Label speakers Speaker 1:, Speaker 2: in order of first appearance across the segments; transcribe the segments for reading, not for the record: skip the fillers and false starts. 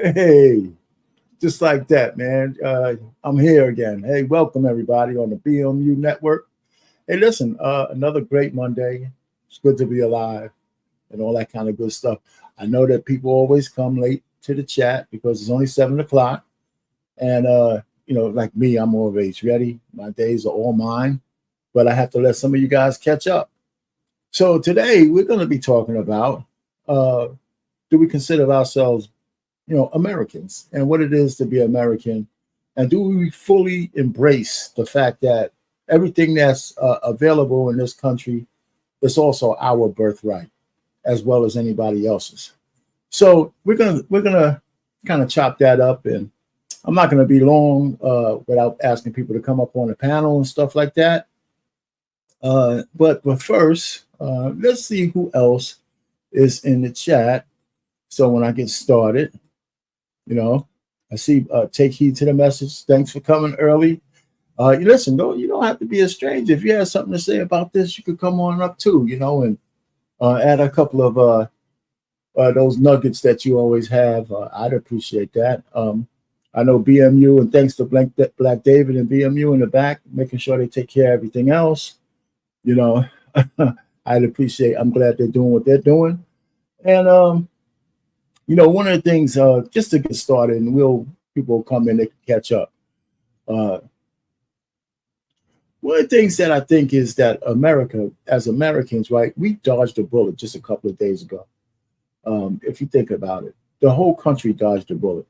Speaker 1: Hey, just like that, man. I'm here again. Hey, welcome everybody on the BMU network. Hey, listen, another great Monday. It's good to be alive and all that kind of good stuff. I know that people always come late to the chat because it's only 7 o'clock. And, like me, I'm always ready. My days are all mine, but I have to let some of you guys catch up. So today we're going to be talking about uh, do we consider ourselves Americans and what it is to be American, and do we fully embrace the fact that everything that's available in this country is also our birthright as well as anybody else's. So we're gonna kind of chop that up, and I'm not going to be long without asking people to come up on the panel and stuff like that. But first, let's see who else is in the chat. So when I get started. You know, I see. Take heed to the message. Thanks for coming early. You listen. You don't have to be a stranger. If you have something to say about this, you could come on up too. And add a couple of those nuggets that you always have. I'd appreciate that. I know BMU, and thanks to Black David and BMU in the back, making sure they take care of everything else. You know, I'd appreciate. I'm glad they're doing what they're doing, and one of the things, just to get started, and people will come in, they can catch up. Uh, One of the things that I think is that America, as Americans, right, we dodged a bullet just a couple of days ago. If you think about it, the whole country dodged a bullet.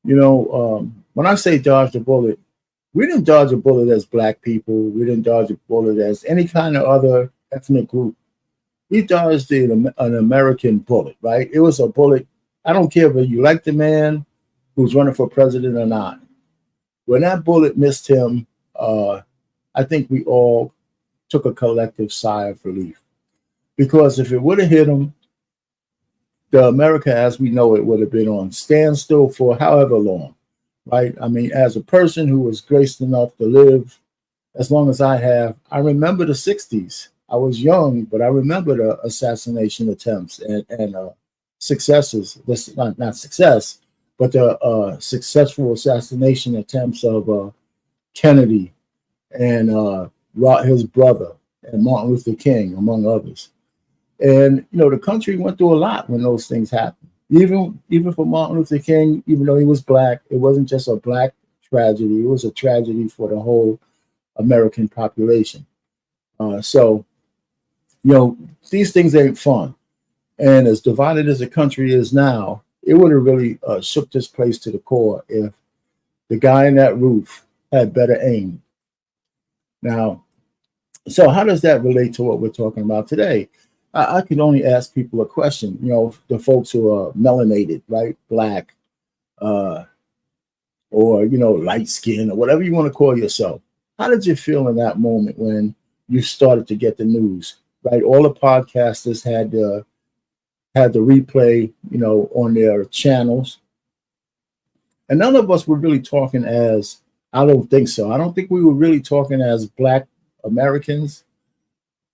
Speaker 1: When I say dodged a bullet, we didn't dodge a bullet as Black people. We didn't dodge a bullet as any kind of other ethnic group. We dodged an American bullet, right? It was a bullet. I don't care if you like the man who's running for president or not. When that bullet missed him, I think we all took a collective sigh of relief. Because if it would have hit him, the America as we know it would have been on standstill for however long, right? I mean, as a person who was graced enough to live as long as I have, I remember the 60s. I was young, but I remember the assassination attempts and successes. This not success, but the successful assassination attempts of Kennedy and his brother and Martin Luther King, among others. And the country went through a lot when those things happened. Even for Martin Luther King, even though he was Black, it wasn't just a Black tragedy. It was a tragedy for the whole American population. So these things ain't fun. And as divided as the country is now, it would have really shook this place to the core if the guy in that roof had better aim. Now, so how does that relate to what we're talking about today? I can only ask people a question, the folks who are melanated, right? Black, or, light skin or whatever you want to call yourself. How did you feel in that moment when you started to get the news, right? All the podcasters had the replay, on their channels. And none of us were really talking as, I don't think so. I don't think we were really talking as Black Americans,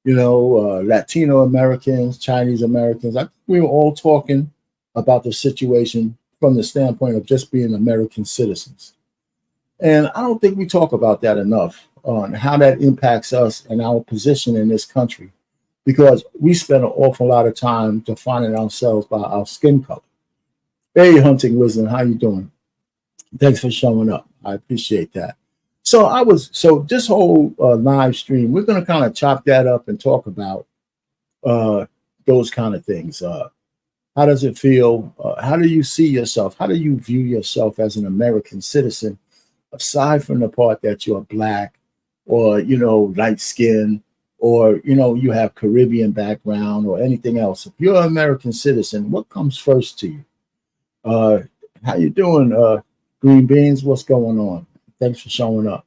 Speaker 1: Latino Americans, Chinese Americans. I think we were all talking about the situation from the standpoint of just being American citizens. And I don't think we talk about that enough on how that impacts us and our position in this country, because we spend an awful lot of time defining ourselves by our skin color. Hey, Hunting Wisdom, how you doing? Thanks for showing up. I appreciate that. So this whole live stream, we're going to kind of chop that up and talk about those kind of things. How does it feel? How do you see yourself? How do you view yourself as an American citizen, aside from the part that you're Black or, light skin, or, you have Caribbean background or anything else? If you're an American citizen, what comes first to you? How you doing, Green Beans? What's going on? Thanks for showing up.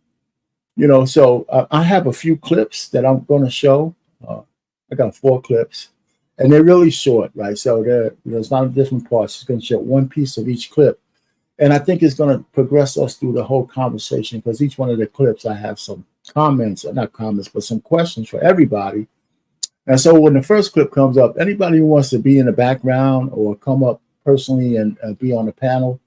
Speaker 1: So I have a few clips that I'm going to show. I got 4 clips, and they're really short, right? So there's not different parts. It's going to show one piece of each clip. And I think it's going to progress us through the whole conversation, because each one of the clips, I have some comments, or not comments, but some questions for everybody. And so when the first clip comes up, anybody who wants to be in the background or come up personally and be on the panel,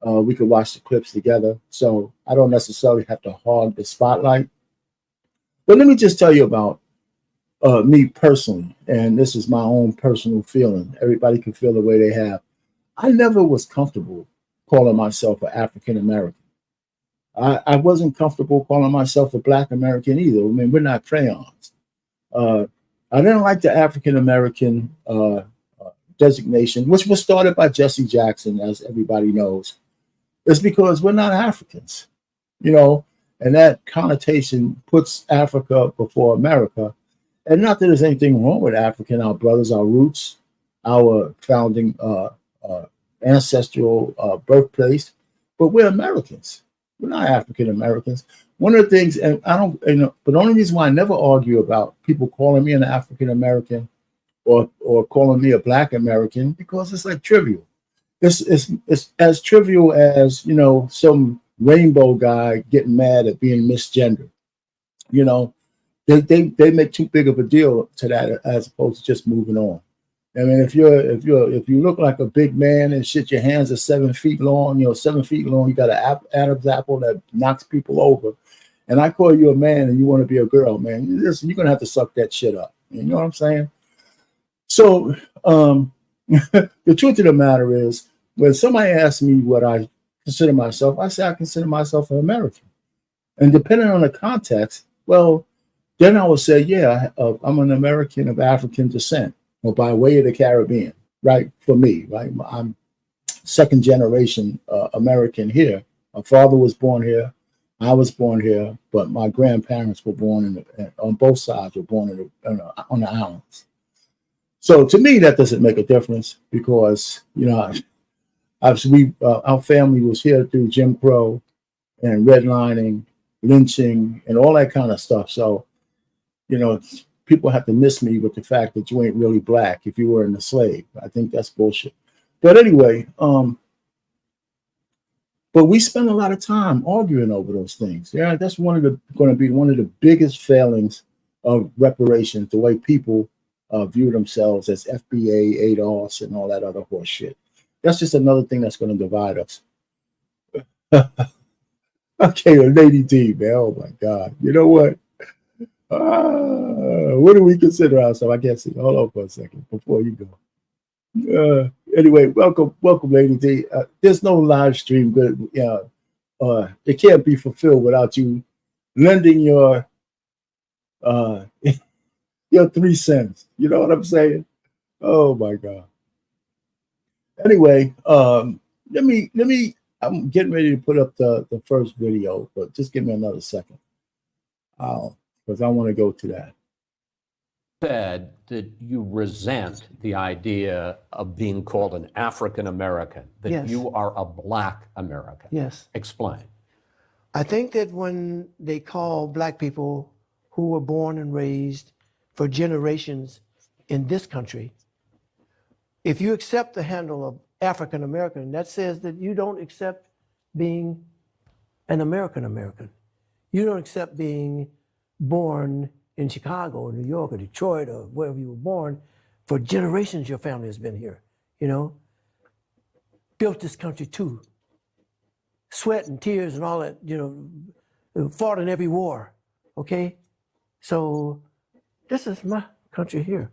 Speaker 1: we could watch the clips together. So I don't necessarily have to hog the spotlight. But let me just tell you about me personally, and this is my own personal feeling. Everybody can feel the way they have. I never was comfortable calling myself an African American. I wasn't comfortable calling myself a Black American either. I mean, we're not crayons. I didn't like the African American designation, which was started by Jesse Jackson, as everybody knows. It's because we're not Africans, you know, and that connotation puts Africa before America. And not that there's anything wrong with African, our brothers, our roots, our founding ancestral birthplace, but we're Americans. We're not African Americans. One of the things, and I don't, you know, but the only reason why I never argue about people calling me an African American or calling me a Black American, because it's like trivial. It's as trivial as, you know, some rainbow guy getting mad at being misgendered. You know, they make too big of a deal to that as opposed to just moving on. I mean, if you look like a big man and shit, your hands are 7 feet long, you know, 7 feet long, you got an Adam's apple that knocks people over, and I call you a man and you want to be a girl, man, you're gonna have to suck that shit up. You know what I'm saying? So the truth of the matter is, when somebody asks me what I consider myself, I say I consider myself an American. And depending on the context, well, then I would say, yeah, I'm an American of African descent, or by way of the Caribbean, right? For me, right? I'm second generation American here. My father was born here. I was born here, but my grandparents were born on both sides were born on the islands. So to me, that doesn't make a difference because, you know, our family was here through Jim Crow and redlining, lynching, and all that kind of stuff. So, you know, people have to miss me with the fact that you ain't really Black if you weren't a slave. I think that's bullshit. But anyway, but we spend a lot of time arguing over those things. Yeah, that's going to be one of the biggest failings of reparations, the way people view themselves as FBA, ADOS, and all that other horse shit. That's just another thing that's going to divide us. Okay, Lady D, man. Oh my God. You know what? What do we consider ourselves? I can't see. Hold on for a second before you go. Anyway, welcome, Lady D. There's no live stream, but it can't be fulfilled without you lending your your 3 cents. You know what I'm saying? Oh my God. Anyway, let me. I'm getting ready to put up the first video, but just give me another second, because I want to go to that.
Speaker 2: Said that you resent the idea of being called an African American, that
Speaker 3: Yes.
Speaker 2: you are a Black American.
Speaker 3: Yes.
Speaker 2: Explain.
Speaker 3: I think that when they call Black people who were born and raised for generations in this country, if you accept the handle of African American, that says that you don't accept being an American American. You don't accept being born in Chicago or New York or Detroit or wherever you were born. For generations, your family has been here, you know, built this country too. Sweat and tears and all that, you know, fought in every war, okay? So this is my country here.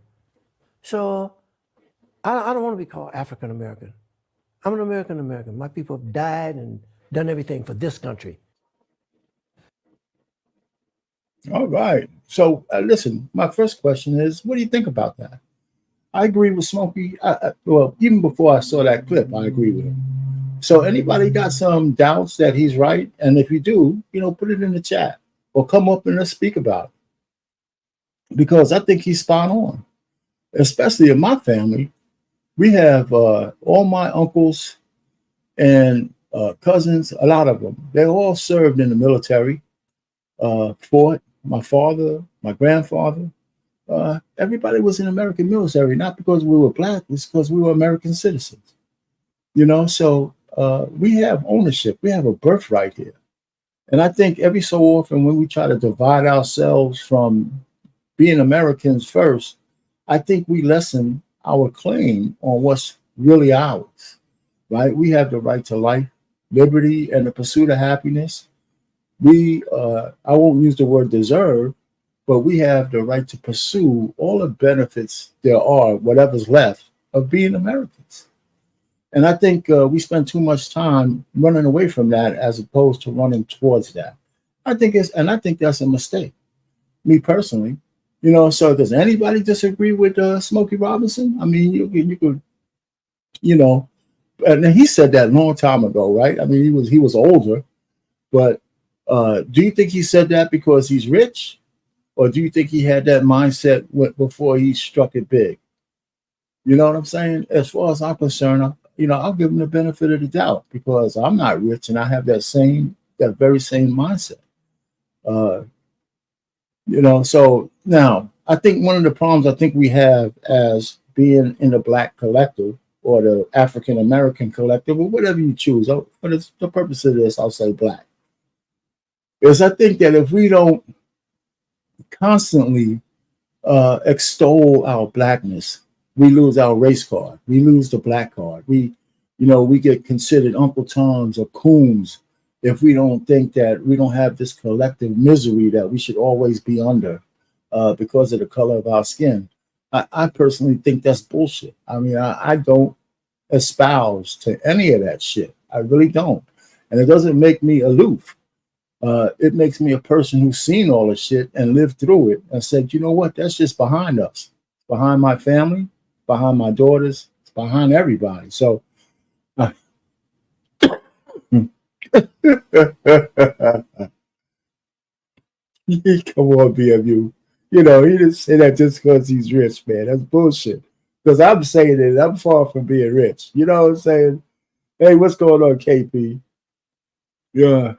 Speaker 3: So I don't want to be called African American. I'm an American American. My people have died and done everything for this country.
Speaker 1: All right. So listen, my first question is, what do you think about that? I agree with Smokey. Well, even before I saw that clip, I agree with him. So anybody got some doubts that he's right? And if you do, you know, put it in the chat or come up and let's speak about it. Because I think he's spot on, especially in my family. We have all my uncles and cousins, a lot of them. They all served in the military, fought. My father, my grandfather, everybody was in the American military, not because we were Black, it's because we were American citizens. You know, so we have ownership. We have a birthright here. And I think every so often when we try to divide ourselves from being Americans first, I think we lessen our claim on what's really ours. right? We have the right to life, liberty, and the pursuit of happiness. We, I won't use the word deserve, but we have the right to pursue all the benefits there are, whatever's left of being Americans. And I think we spend too much time running away from that as opposed to running towards that. I think that's a mistake, me personally. So does anybody disagree with Smokey Robinson? I mean, you could, you know, and he said that a long time ago, right? I mean, he was older, but do you think he said that because he's rich, or do you think he had that mindset before he struck it big? You know what I'm saying? As far as I'm concerned, I'll give him the benefit of the doubt because I'm not rich and I have that very same mindset. So now I think one of the problems I think we have as being in the Black collective or the African American collective or whatever you choose, for the purpose of this, I'll say Black, is I think that if we don't constantly extol our Blackness, we lose our race card. We lose the Black card. We get considered Uncle Toms or coons if we don't think that we don't have this collective misery that we should always be under because of the color of our skin. I personally think that's bullshit. I mean, I don't espouse to any of that shit. I really don't. And it doesn't make me aloof. It makes me a person who's seen all the shit and lived through it and said, you know what, that's just behind us, behind my family, behind my daughters, it's behind everybody. So come on, BMU. He didn't say that just because he's rich, man. That's bullshit. Because I'm saying it, I'm far from being rich. You know what I'm saying? Hey, what's going on, KP? Yeah.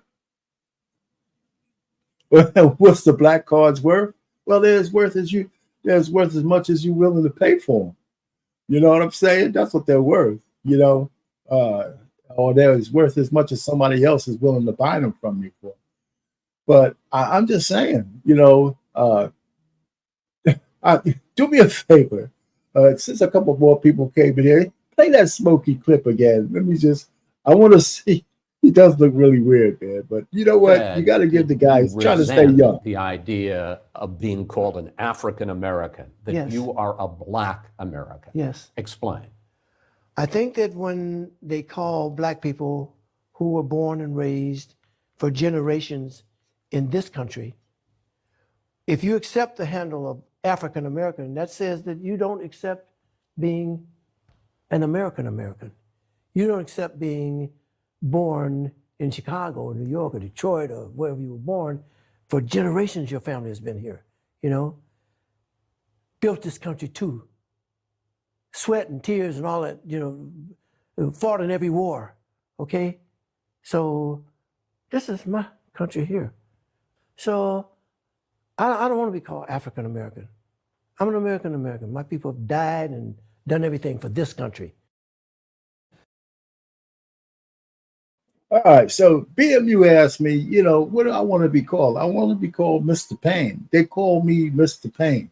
Speaker 1: What's the Black card's worth? Well, they're worth as much as you're willing to pay for them. You know what I'm saying? That's what they're worth, or they're worth as much as somebody else is willing to buy them from me for. But I'm just saying, do me a favor. Since a couple more people came in here, play that Smokey clip again. I want to see. He does look really weird, man. But you know what? You got to give the guy, he's trying to stay young.
Speaker 2: The idea of being called an African American, that
Speaker 3: Yes.
Speaker 2: you are a Black American.
Speaker 3: Yes.
Speaker 2: Explain.
Speaker 3: I think that when they call Black people who were born and raised for generations in this country, if you accept the handle of African American, that says that you don't accept being an American American. You don't accept being born in Chicago or New York or Detroit or wherever you were born. For generations, your family has been here, built this country too. Sweat and tears and all that, fought in every war, okay? So this is my country here. So I don't want to be called African American. I'm an American American. My people have died and done everything for this country.
Speaker 1: All right, so BMU asked me, what do I want to be called? I want to be called Mr. Payne. They call me Mr. Payne.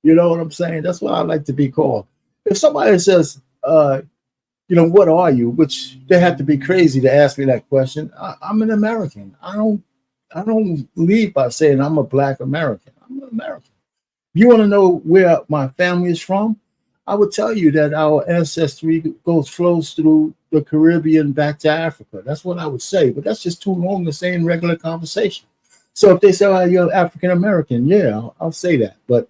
Speaker 1: You know what I'm saying? That's what I like to be called. If somebody says, what are you? Which they have to be crazy to ask me that question. I'm an American. I don't lead by saying I'm a Black American. I'm an American. If you want to know where my family is from, I would tell you that our ancestry flows through the Caribbean back to Africa. That's what I would say, but that's just too long to say in regular conversation. So if they say, "Oh, you're African American," yeah, I'll say that, but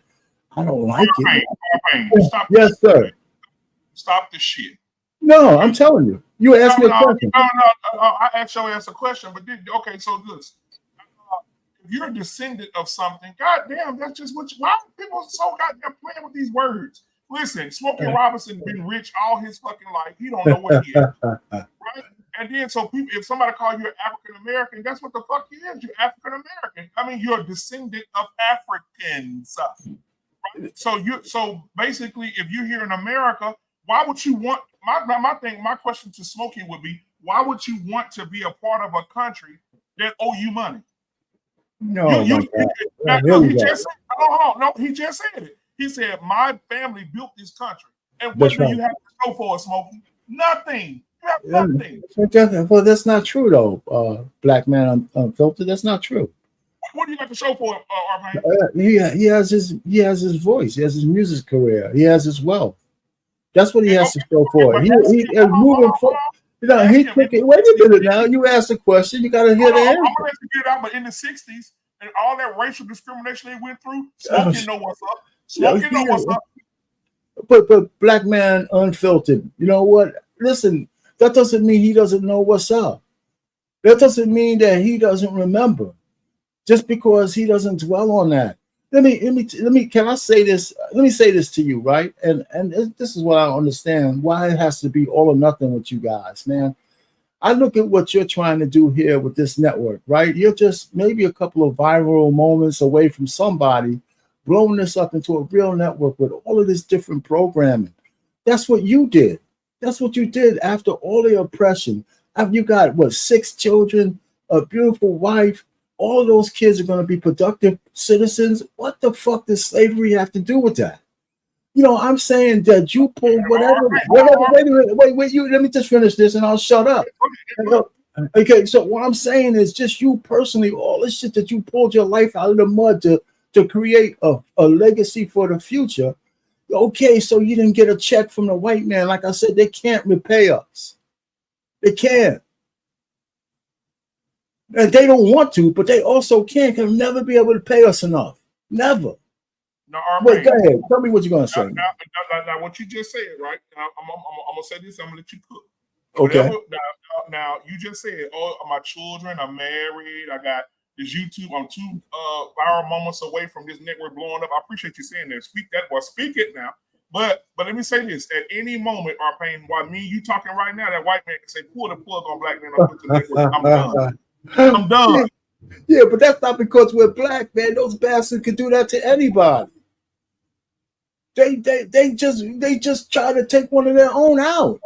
Speaker 1: I don't like it.
Speaker 4: Stop
Speaker 1: yes, sir.
Speaker 4: Stop the shit.
Speaker 1: No, I'm telling you. You asked me a question.
Speaker 4: No. I actually asked a question, but okay. So this, if you're a descendant of something, goddamn, that's just what. Why are people so goddamn playing with these words? Listen, Smokey Robinson been rich all his fucking life. He don't know what he is, right? And then so people, if somebody call you African American, that's what the fuck you is. You're African American. I mean, you're a descendant of Africans. Right? So basically, if you're here in America, why would you want my question to Smokey would be, why would you want to be a part of a country that owe you money?
Speaker 1: No,
Speaker 4: he just said it. He said, my family built this country. And what do you have to show for it, Smokey? Nothing. You have nothing.
Speaker 1: Well, that's not true though. Black man unfiltered. That's not true.
Speaker 4: What do you got to show for it, Armand?
Speaker 1: He has his voice. He has his music career. He has his wealth. That's what he has to show for it. He is moving forward. You know, he took it. Wait a minute now. You asked a question. You got to hear the answer.
Speaker 4: I'm gonna let you get out. But in the '60s and all that racial discrimination they went through, Smokey know what's up. Smokey know what's up.
Speaker 1: But black man unfiltered. You know what? Listen, that doesn't mean he doesn't know what's up. That doesn't mean that he doesn't remember. Just because he doesn't dwell on that. Let me. Can I say this? Let me say this to you, right? And this is what I understand why it has to be all or nothing with you guys, man. I look at what you're trying to do here with this network, right? You're just maybe a couple of viral moments away from somebody blowing this up into a real network with all of this different programming. That's what you did. That's what you did after all the oppression. After you got what, 6 children, a beautiful wife. All those kids are going to be productive citizens. What the fuck does slavery have to do with that? You know, I'm saying that you pulled whatever. Wait a minute. Wait. You let me just finish this, and I'll shut up. Okay. So what I'm saying is, just you personally, all this shit that you pulled your life out of the mud to create a legacy for the future. Okay, so you didn't get a check from the white man. Like I said, they can't repay us. They can't. And they don't want to, but they also can never be able to pay us enough. Never.
Speaker 4: No,
Speaker 1: wait, go ahead. Tell me what you're going to say.
Speaker 4: Now, what you just said, right? Now, I'm going to say this. I'm going to let you cook.
Speaker 1: Okay.
Speaker 4: Now, you just said, oh, my children are married. I got this YouTube. I'm 2 viral moments away from this network blowing up. I appreciate you saying that. Speak it now. But let me say this. At any moment, Arpain, while me you talking right now, that white man can say, pull the plug on black man. I'm done. I'm done.
Speaker 1: Yeah, but that's not because we're black, man. Those bastards can do that to anybody. They just try to take one of their own out.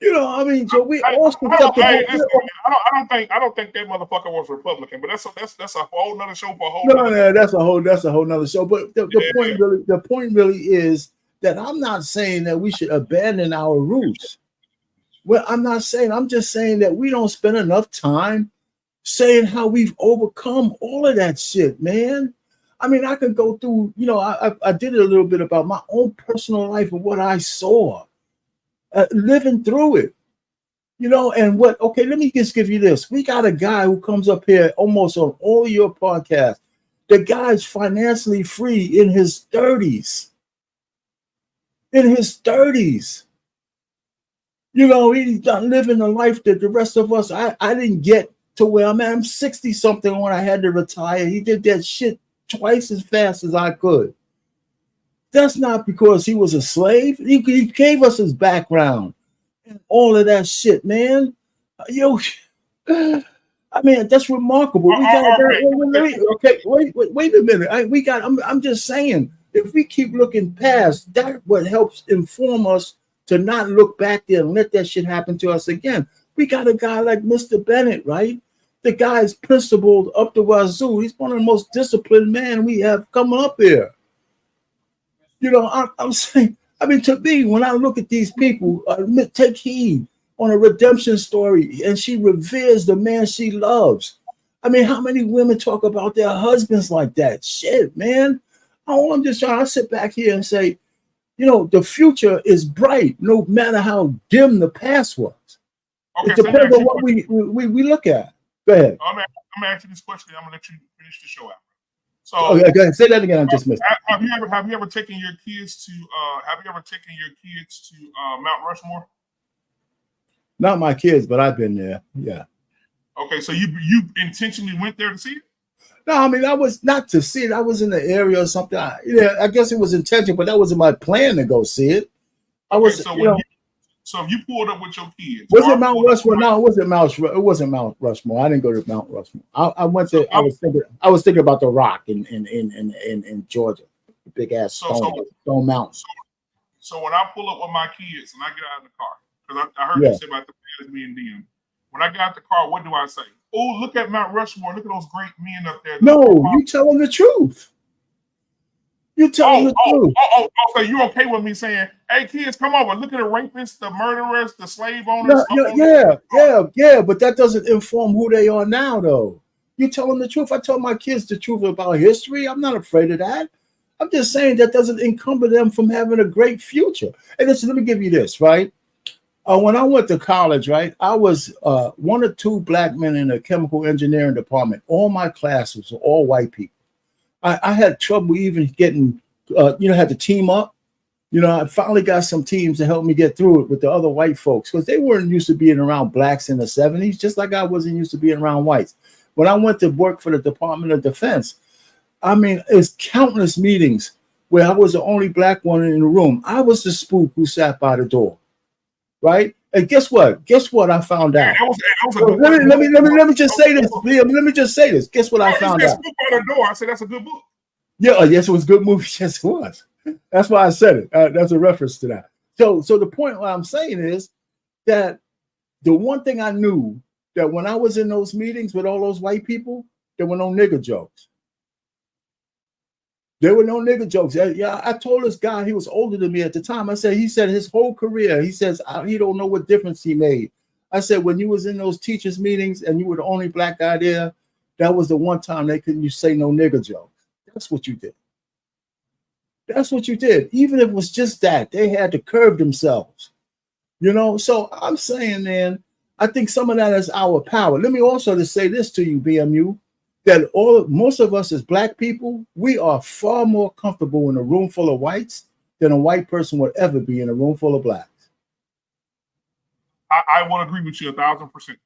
Speaker 1: You know, I mean, so we also.
Speaker 4: I don't think that motherfucker was Republican, but that's a whole nother show for a whole.
Speaker 1: No, that's a whole nother show. But the point really is that I'm not saying that we should abandon our roots. Well, I'm not saying. I'm just saying that we don't spend enough time saying how we've overcome all of that shit, man. I mean, I could go through. You know, I did a little bit about my own personal life and what I saw. Living through it, you know, and what, okay, let me just give you this. We got a guy who comes up here almost on all your podcasts. The guy's financially free in his 30s. In his 30s. You know, he's not living the life that the rest of us, I didn't get to where I'm at. I'm 60 something when I had to retire. He did that shit twice as fast as I could. That's not because he was a slave. He gave us his background and all of that shit, man. You know, I mean, that's remarkable. We got wait a minute. I'm just saying, if we keep looking past, that what helps inform us to not look back there and let that shit happen to us again. We got a guy like Mr. Bennett, right? The guy's principled up the wazoo. He's one of the most disciplined men we have coming up here. You know, I'm saying, I mean, to me, when I look at these people, take heed on a redemption story, and she reveres the man she loves. I mean, how many women talk about their husbands like that? Shit, man. All I'm just trying to sit back here and say, you know, the future is bright, no matter how dim the past was. Okay, it depends on what we look at. Go ahead.
Speaker 4: I'm going to ask you this question. I'm going to let you finish the show out. So,
Speaker 1: okay, go ahead. Say that again. I just missed it.
Speaker 4: Have you ever taken your kids to Mount Rushmore?
Speaker 1: Not my kids, but I've been there. Yeah.
Speaker 4: Okay, so you intentionally went there to see it?
Speaker 1: No, I mean, I was not to see it. I was in the area or something. I guess it was intentional, but that wasn't my plan to go see it. I was.
Speaker 4: So if you pulled up with your kids,
Speaker 1: was it Mount Rushmore? No, it wasn't Mount Rushmore. I didn't go to Mount Rushmore. I went to. I was thinking about the Rock in Georgia, the big ass Stone Mountain.
Speaker 4: So when I pull up with my kids and I get out of the car, because I heard you say about the past being dim. When I get out the car, what do I say? Oh, look at Mount Rushmore. Look at those great men up there.
Speaker 1: No, you tell them the truth. You telling the truth.
Speaker 4: So you okay with me saying, hey, kids, come over, look at the rapists, the murderers, the slave owners?
Speaker 1: Yeah, but that doesn't inform who they are now, though. You tell them the truth. I tell my kids the truth about history. I'm not afraid of that. I'm just saying that doesn't encumber them from having a great future. And listen, let me give you this, right? When I went to college, right, I was one or two black men in the chemical engineering department. All my classes were all white people. I had trouble even getting, had to team up. I finally got some teams to help me get through it with the other white folks because they weren't used to being around blacks in the 70s, just like I wasn't used to being around whites. When I went to work for the Department of Defense, I mean, it's countless meetings where I was the only black one in the room. I was the spook who sat by the door, right? And guess what? I found out. Let me just say this, Liam. Let me just say this. Guess what I found out?
Speaker 4: Spook by the door. I said that's a good book.
Speaker 1: Yeah, yes, it was a good movie. Yes, it was. That's why I said it. That's a reference to that. So the point what I'm saying is that the one thing I knew that when I was in those meetings with all those white people, there were no nigger jokes. There were no nigger jokes. Yeah, I told this guy, he was older than me at the time. He said his whole career, he says, he don't know what difference he made. I said, when you was in those teachers meetings and you were the only black guy there, that was the one time they couldn't say no nigger jokes. That's what you did. That's what you did. Even if it was just that, they had to curb themselves. So I'm saying, man, I think some of that is our power. Let me also just say this to you, BMU, that most of us as black people, we are far more comfortable in a room full of whites than a white person would ever be in a room full of blacks.
Speaker 4: I will agree with you 1,000%.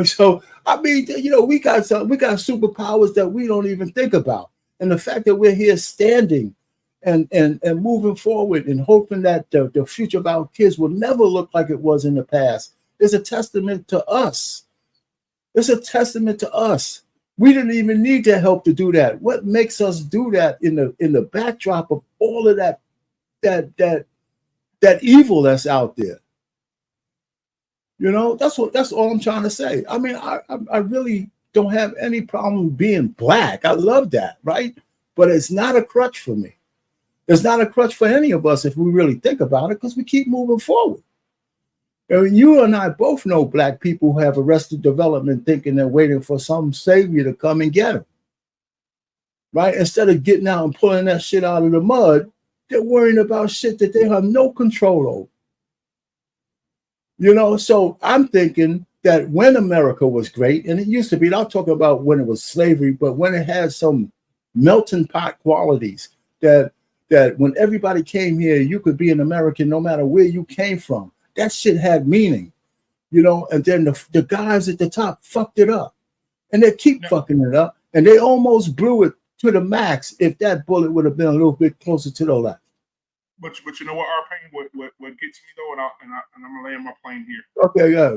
Speaker 1: So I mean, we got superpowers that we don't even think about. And the fact that we're here standing and moving forward and hoping that the future of our kids will never look like it was in the past is a testament to us. It's a testament to us. We didn't even need their help to do that. What makes us do that in the backdrop of all of that evil that's out there? That's all I'm trying to say. I mean, I really don't have any problem being black. I love that, right? But it's not a crutch for me. It's not a crutch for any of us if we really think about it, because we keep moving forward. I mean, you and I both know black people who have arrested development thinking they're waiting for some savior to come and get them, right? Instead of getting out and pulling that shit out of the mud, they're worrying about shit that they have no control over. So I'm thinking that when America was great, and it used to be, I'll talk about when it was slavery, but when it had some melting pot qualities that when everybody came here, you could be an American no matter where you came from. That shit had meaning, and then the guys at the top fucked it up, and they keep fucking it up, and they almost blew it to the max if that bullet would have been a little bit closer to the left.
Speaker 4: But you know what, R-Pain, what gets me though, and I'm gonna land my plane here.
Speaker 1: Okay, yeah.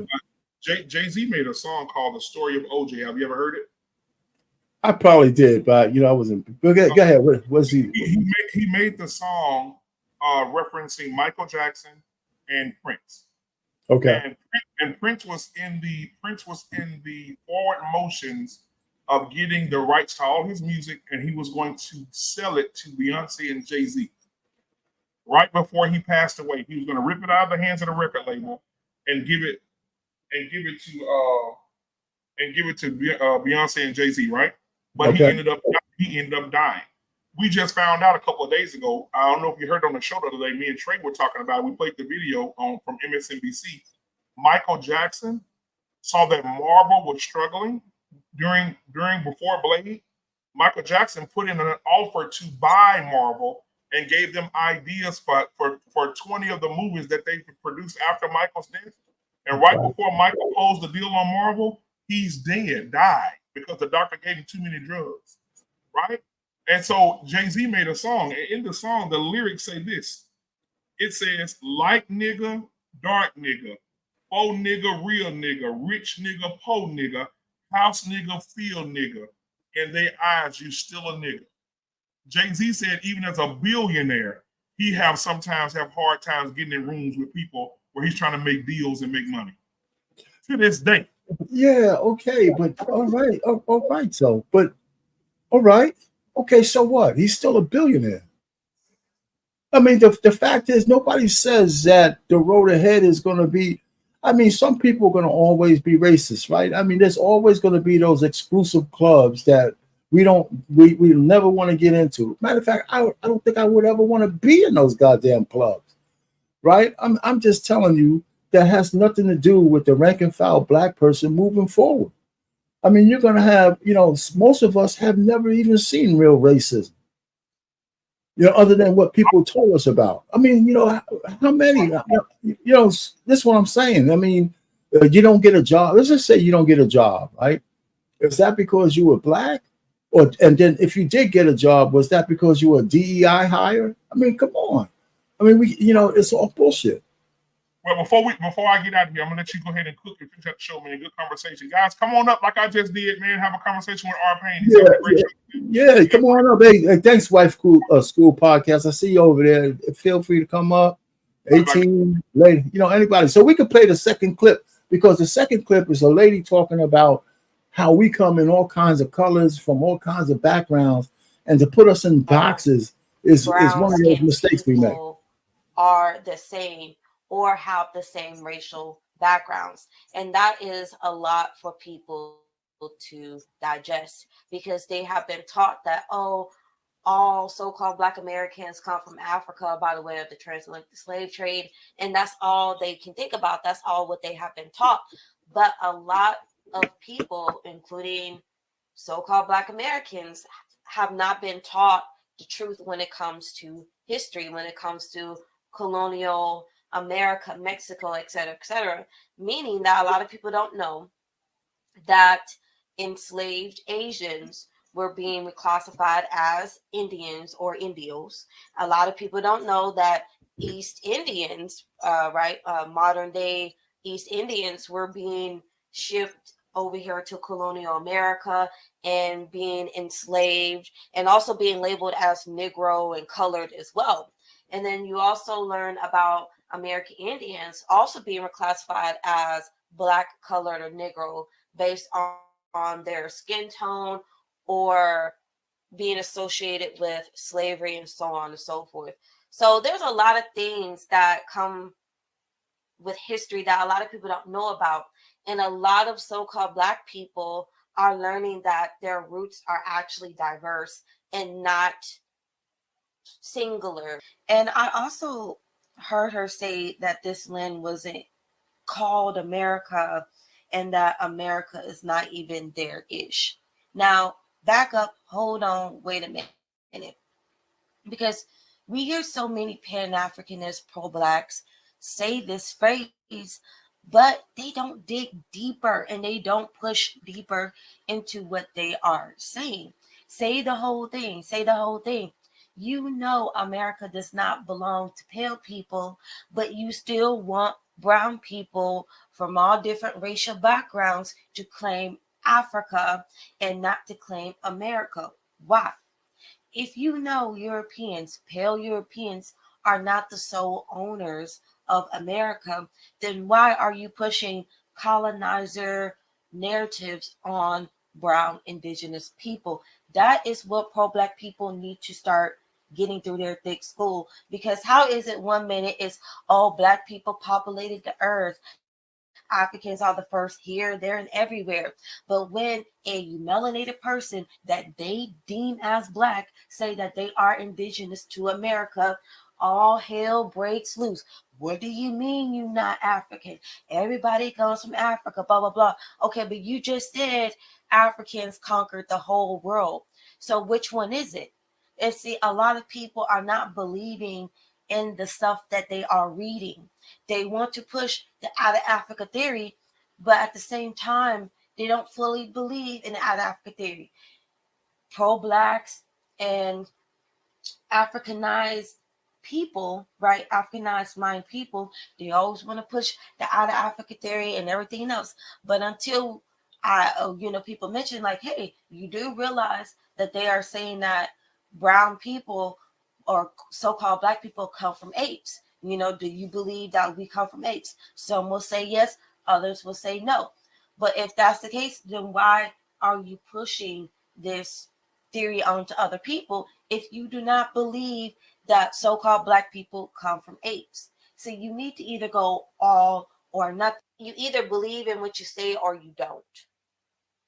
Speaker 4: Jay-Z made a song called "The Story of OJ." Have you ever heard it?
Speaker 1: I probably did, but I wasn't. Go ahead. What was he?
Speaker 4: He made the song referencing Michael Jackson and Prince.
Speaker 1: Okay.
Speaker 4: And Prince was in the forward motions of getting the rights to all his music, and he was going to sell it to Beyonce and Jay-Z. Right before he passed away, he was going to rip it out of the hands of the record label and give it to Beyonce and Jay-Z, right? But
Speaker 1: okay.
Speaker 4: he ended up dying. We just found out a couple of days ago. I don't know if you heard on the show the other day. Me and Trey were talking about it. We played the video from MSNBC. Michael Jackson saw that Marvel was struggling before Blade. Michael Jackson put in an offer to buy Marvel and gave them ideas for 20 of the movies that they could produce after Michael's death. And right before Michael closed the deal on Marvel, he's died because the doctor gave him too many drugs, right? And so Jay-Z made a song. And in the song, the lyrics say this. It says, like nigga, dark nigga, faux nigga, real nigga, rich nigga, po nigga, house nigga, field nigga. In their eyes, you still a nigga. Jay-Z said even as a billionaire, he sometimes have hard times getting in rooms with people where he's trying to make deals and make money. To this day.
Speaker 1: Yeah, okay, but all right. So, but all right. Okay, so what? He's still a billionaire. I mean, the fact is, nobody says that the road ahead is going to be. I mean, some people are going to always be racist, right? I mean, there's always going to be those exclusive clubs that we never want to get into. Matter of fact, I don't think I would ever want to be in those goddamn clubs, right? I'm just telling you that has nothing to do with the rank and file black person moving forward. I mean, you're going to have, most of us have never even seen real racism, other than what people told us about. I mean, how many, this is what I'm saying. I mean, you don't get a job. Let's just say you don't get a job, right? Is that because you were black? And then if you did get a job, was that because you were a DEI hire? I mean, come on. I mean, it's all bullshit.
Speaker 4: Well, before I get out of here, I'm gonna let you go ahead and cook and finish up the show, man. Good conversation, guys. Come on up, like I just did, man. Have a conversation with R. Payne. He's having a great show.
Speaker 1: Yeah, come on up. Hey, thanks, Wife School Podcast. I see you over there. Feel free to come up. 18, lady, anybody. So we could play the second clip, because the second clip is a lady talking about how we come in all kinds of colors from all kinds of backgrounds, and to put us in boxes is one of those mistakes we make.
Speaker 5: Are the same or have the same racial backgrounds. And that is a lot for people to digest, because they have been taught that, all so-called Black Americans come from Africa by the way of the transatlantic slave trade. And that's all they can think about. That's all what they have been taught. But a lot of people, including so-called Black Americans, have not been taught the truth when it comes to history, when it comes to colonial America, Mexico, et cetera, meaning that a lot of people don't know that enslaved Asians were being reclassified as Indians or Indios. A lot of people don't know that East Indians, modern day East Indians, were being shipped over here to colonial America and being enslaved, and also being labeled as Negro and colored as well. And then you also learn about American Indians also being reclassified as Black, colored, or Negro based on their skin tone or being associated with slavery and so on and so forth. So there's a lot of things that come with history that a lot of people don't know about. And a lot of so-called Black people are learning that their roots are actually diverse and not singular. And I also heard her say that this land wasn't called America and that America is not even there-ish. Now, back up, hold on, wait a minute. Because we hear so many Pan-Africanists, pro-Blacks say this phrase, but they don't dig deeper and they don't push deeper into what they are saying. Say the whole thing. America does not belong to pale people, but you still want brown people from all different racial backgrounds to claim Africa and not to claim America. Why? If Europeans, pale Europeans, are not the sole owners of America, then why are you pushing colonizer narratives on brown indigenous people? That is what pro-Black people need to start getting through their thick skull. Because how is it one minute it's all Black people populated the earth, Africans are the first here, there, and everywhere. But when a melanated person that they deem as Black say that they are indigenous to America, all hell breaks loose. What do you mean you're not African? Everybody comes from Africa, blah, blah, blah. Okay, but you just said Africans conquered the whole world. So which one is it? And see, a lot of people are not believing in the stuff that they are reading. They want to push the out of Africa theory, but at the same time, they don't fully believe in the out of Africa theory. Pro-Blacks and Africanized people, right? Africanized mind people, they always want to push the out of Africa theory and everything else. But until people mention like, hey, you do realize that they are saying that brown people or so-called Black people come from apes. Do you believe that we come from apes? Some will say yes, others will say no. But if that's the case, then why are you pushing this theory onto other people if you do not believe that so-called black people come from apes. So you need to either go all or nothing. You either believe in what you say or you don't.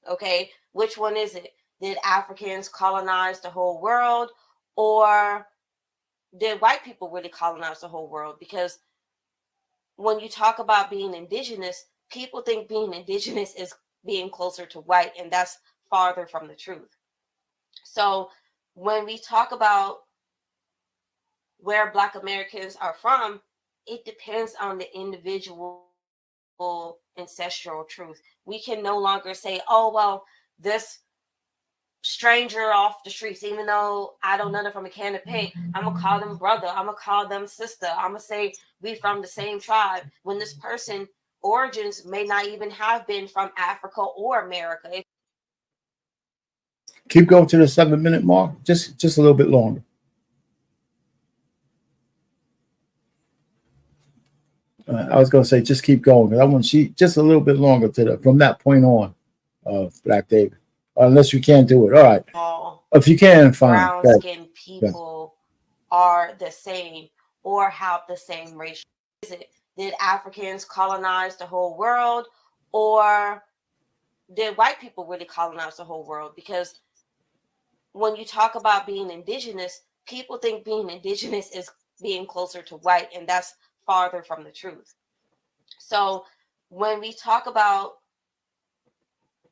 Speaker 5: Okay, which one is it? Did Africans colonize the whole world, or did white people really colonize the whole world? Because when you talk about being indigenous, people think being indigenous is being closer to white, and that's farther from the truth. So when we talk about where Black Americans are from, it depends on the individual ancestral truth. We can no longer say, oh, well, this stranger off the streets, even though I don't know them from a can of paint, I'm gonna call them brother, I'm gonna call them sister, I'm gonna say we from the same tribe, when this person origins may not even have been from Africa or America.
Speaker 1: Keep going to the 7-minute mark, just a little bit longer. I was going to say just keep going. I want just a little bit longer from that point on, Black David. Unless you can't do it, all right. If you can, fine.
Speaker 5: Brown-skinned people are the same or have the same racial. Is it? Did Africans colonize the whole world, or did white people really colonize the whole world? Because when you talk about being indigenous, people think being indigenous is being closer to white, and that's farther from the truth. So when we talk about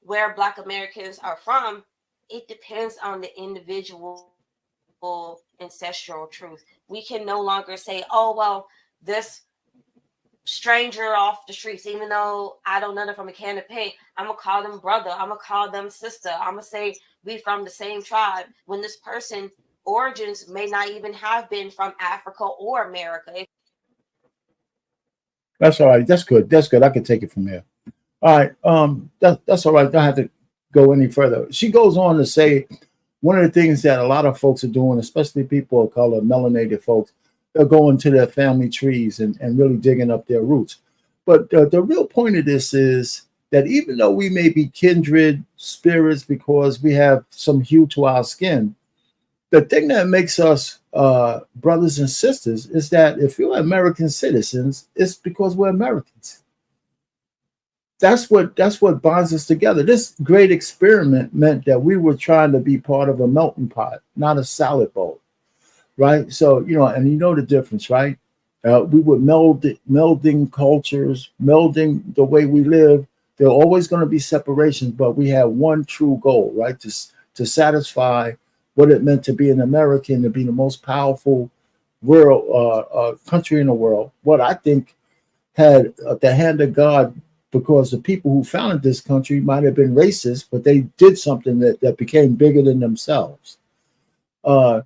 Speaker 5: where Black Americans are from, it depends on the individual ancestral truth. We can no longer say, oh, well, this stranger off the streets, even though I don't know them from a can of paint, I'm gonna call them brother, I'm gonna call them sister, I'm gonna say we from the same tribe, when this person origins may not even have been from Africa or America.
Speaker 1: That's all right. That's good. I can take it from there. All right. That's all right. Don't have to go any further. She goes on to say one of the things that a lot of folks are doing, especially people of color, melanated folks, they're going to their family trees and really digging up their roots. But the real point of this is that even though we may be kindred spirits because we have some hue to our skin, the thing that makes us brothers and sisters is that if you're American citizens, it's because we're Americans. That's what bonds us together. This great experiment meant that we were trying to be part of a melting pot, not a salad bowl, right? So, and you know the difference, right? We were melding cultures, melding the way we live. There are always going to be separations, but we had one true goal, right? To satisfy what it meant to be an American, to be the most powerful country in the world. What I think had the hand of God, because the people who founded this country might have been racist, but they did something that became bigger than themselves. But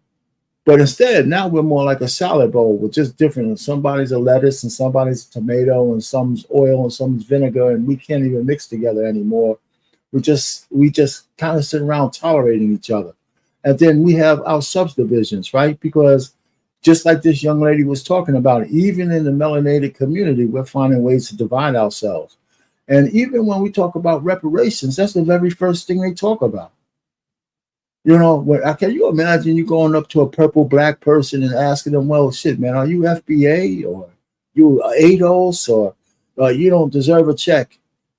Speaker 1: instead, now we're more like a salad bowl with just different. Somebody's a lettuce and somebody's a tomato and some's oil and some's vinegar, and we can't even mix together anymore. We just kind of sit around tolerating each other. And then we have our subdivisions, right? Because just like this young lady was talking about, even in the melanated community, we're finding ways to divide ourselves. And even when we talk about reparations, that's the very first thing they talk about. Can you imagine you going up to a purple black person and asking them, well, shit, man, are you FBA or you ADOS or you don't deserve a check?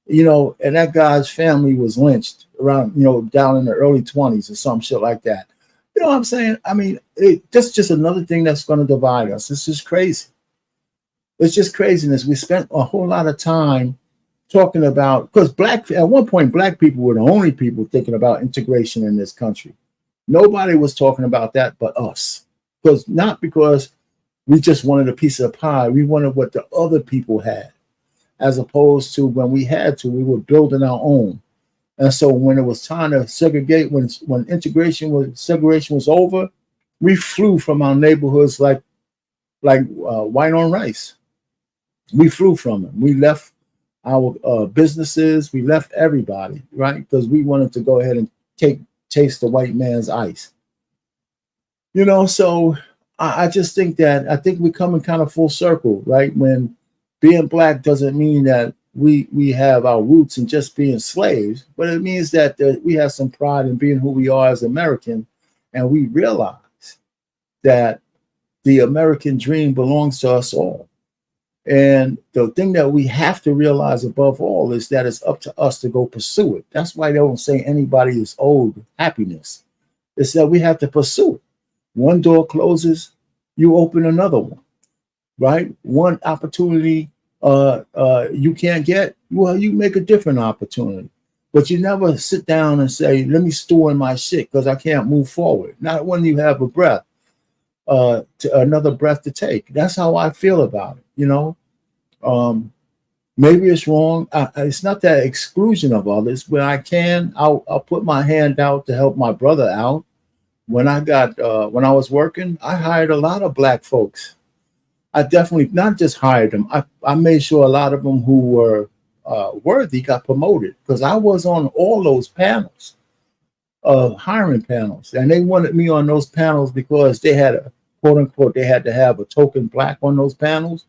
Speaker 1: And that guy's family was lynched around, down in the early 20s or some shit like that. You know what I'm saying? I mean, that's just another thing that's going to divide us. It's just crazy. It's just craziness. We spent a whole lot of time talking about, because at one point, black people were the only people thinking about integration in this country. Nobody was talking about that but us. Not because we just wanted a piece of pie. We wanted what the other people had. As opposed to when we had to, we were building our own. And so when it was time to segregate, when segregation was over, we flew from our neighborhoods like white on rice. We flew from them. We left our businesses. We left everybody, right? Because we wanted to go ahead and taste the white man's ice. So I think we're coming kind of full circle, right? When being black doesn't mean that we have our roots in just being slaves, but it means that we have some pride in being who we are as American, and we realize that the American dream belongs to us all. And the thing that we have to realize above all is that it's up to us to go pursue it. That's why they don't say anybody is owed happiness. It's that we have to pursue it. One door closes, you open another one, right? One opportunity you can't get, well, you make a different opportunity. But you never sit down and say, let me store in my shit because I can't move forward. Not when you have a breath, to another breath to take. That's how I feel about it, you know? Maybe it's wrong. It's not that exclusion of others. When I can, I'll put my hand out to help my brother out. When I was working, I hired a lot of Black folks. I definitely not just hired them. I made sure a lot of them who were worthy got promoted because I was on all those panels, hiring panels, and they wanted me on those panels because they had a quote unquote they had to have a token Black on those panels.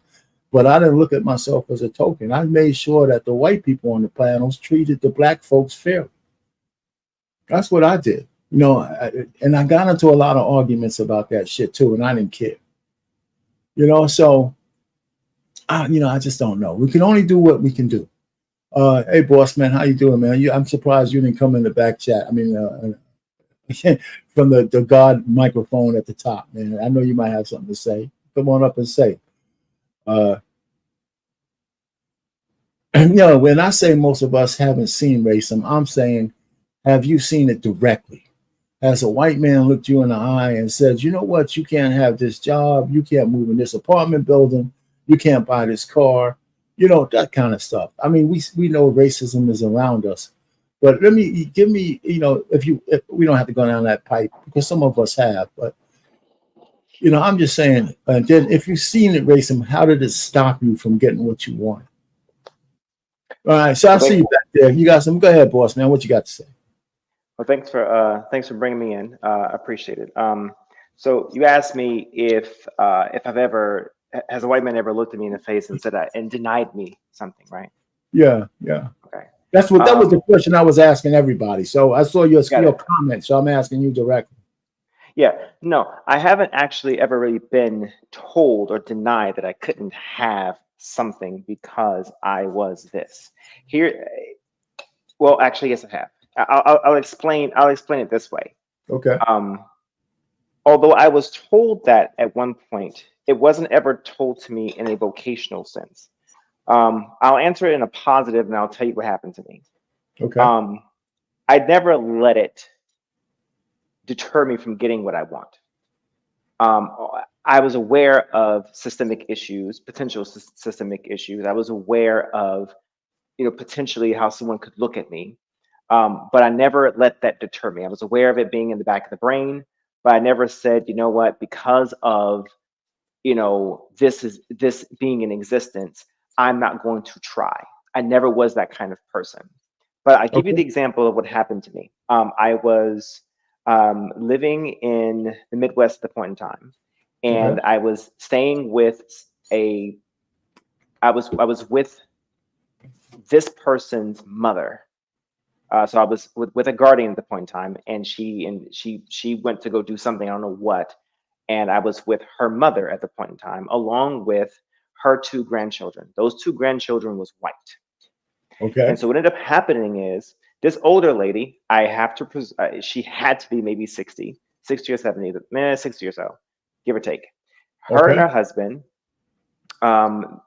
Speaker 1: But I didn't look at myself as a token. I made sure that the white people on the panels treated the Black folks fairly. That's what I did, you know. And I got into a lot of arguments about that shit too, and I didn't care. You know, so I just don't know. We can only do what we can do. Hey, boss man, how you doing, man? I'm surprised you didn't come in the back chat. I mean, from the God microphone at the top, man. I know you might have something to say. Come on up and say. When I say most of us haven't seen racism, I'm saying, have you seen it directly? Has a white man looked you in the eye and said, you know what, you can't have this job, you can't move in this apartment building, you can't buy this car, you know, that kind of stuff. I mean, we know racism is around us, but give me, you know, if we don't have to go down that pipe because some of us have, but you know, I'm just saying, then if you've seen it racism, how did it stop you from getting what you want? All right, so I see you back there. You got some. Go ahead, boss man. What you got to say?
Speaker 6: Well, thanks for bringing me in. Appreciate it. So you asked me if has a white man ever looked at me in the face and said and denied me something, right?
Speaker 1: Yeah.
Speaker 6: Okay.
Speaker 1: That was the question I was asking everybody. So I saw your comment, so I'm asking you directly.
Speaker 6: Yeah. No, I haven't actually ever really been told or denied that I couldn't have something because I was this. Well, actually, yes, I have. I'll explain it this way.
Speaker 1: Okay.
Speaker 6: Although I was told that at one point, it wasn't ever told to me in a vocational sense. I'll answer it in a positive, and I'll tell you what happened to me.
Speaker 1: Okay.
Speaker 6: I never let it deter me from getting what I want. I was aware of systemic issues, potential systemic issues. I was aware of, you know, potentially how someone could look at me. But I never let that deter me. I was aware of it being in the back of the brain, but I never said, you know what, because of, you know, this being in existence, I'm not going to try. I never was that kind of person. But I give you the example of what happened to me. I was living in the Midwest at the point in time, and I was staying with I was with this person's mother. So I was with a guardian at the point in time, and she went to go do something, I don't know what, and I was with her mother at the point in time, along with her 2 grandchildren. Those 2 grandchildren was white.
Speaker 1: Okay.
Speaker 6: And so what ended up happening is this older lady, she had to be maybe 60 or 70, 60 or so, give or take. Her and her husband, her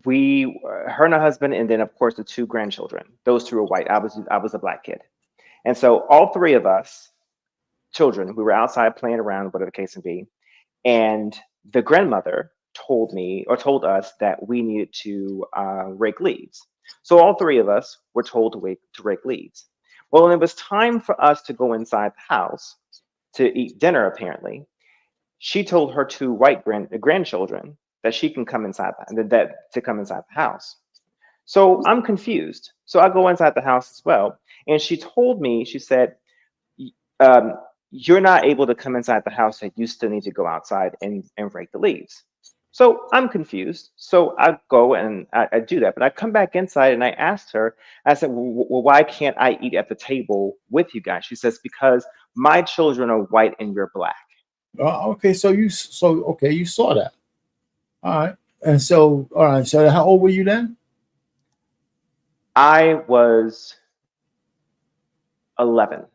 Speaker 6: and her husband, and then of course the 2 grandchildren. Those 2 were white. I was a Black kid, and so all 3 of us children, we were outside playing around, whatever the case may be, and the grandmother told us that we needed to rake leaves. So all 3 of us were told to rake leaves. Well, when it was time for us to go inside the house to eat dinner, apparently, she told her 2 white grandchildren that she can come inside to come inside the house. So I'm confused. So I go inside the house as well. And she told me, she said, you're not able to come inside the house, that you still need to go outside and rake the leaves. So I'm confused. So I go and I do that. But I come back inside and I asked her, I said, well, why can't I eat at the table with you guys? She says, because my children are white and you're black.
Speaker 1: Okay, so you saw that. All right. And so, all right. So how old were you then?
Speaker 6: I was 11.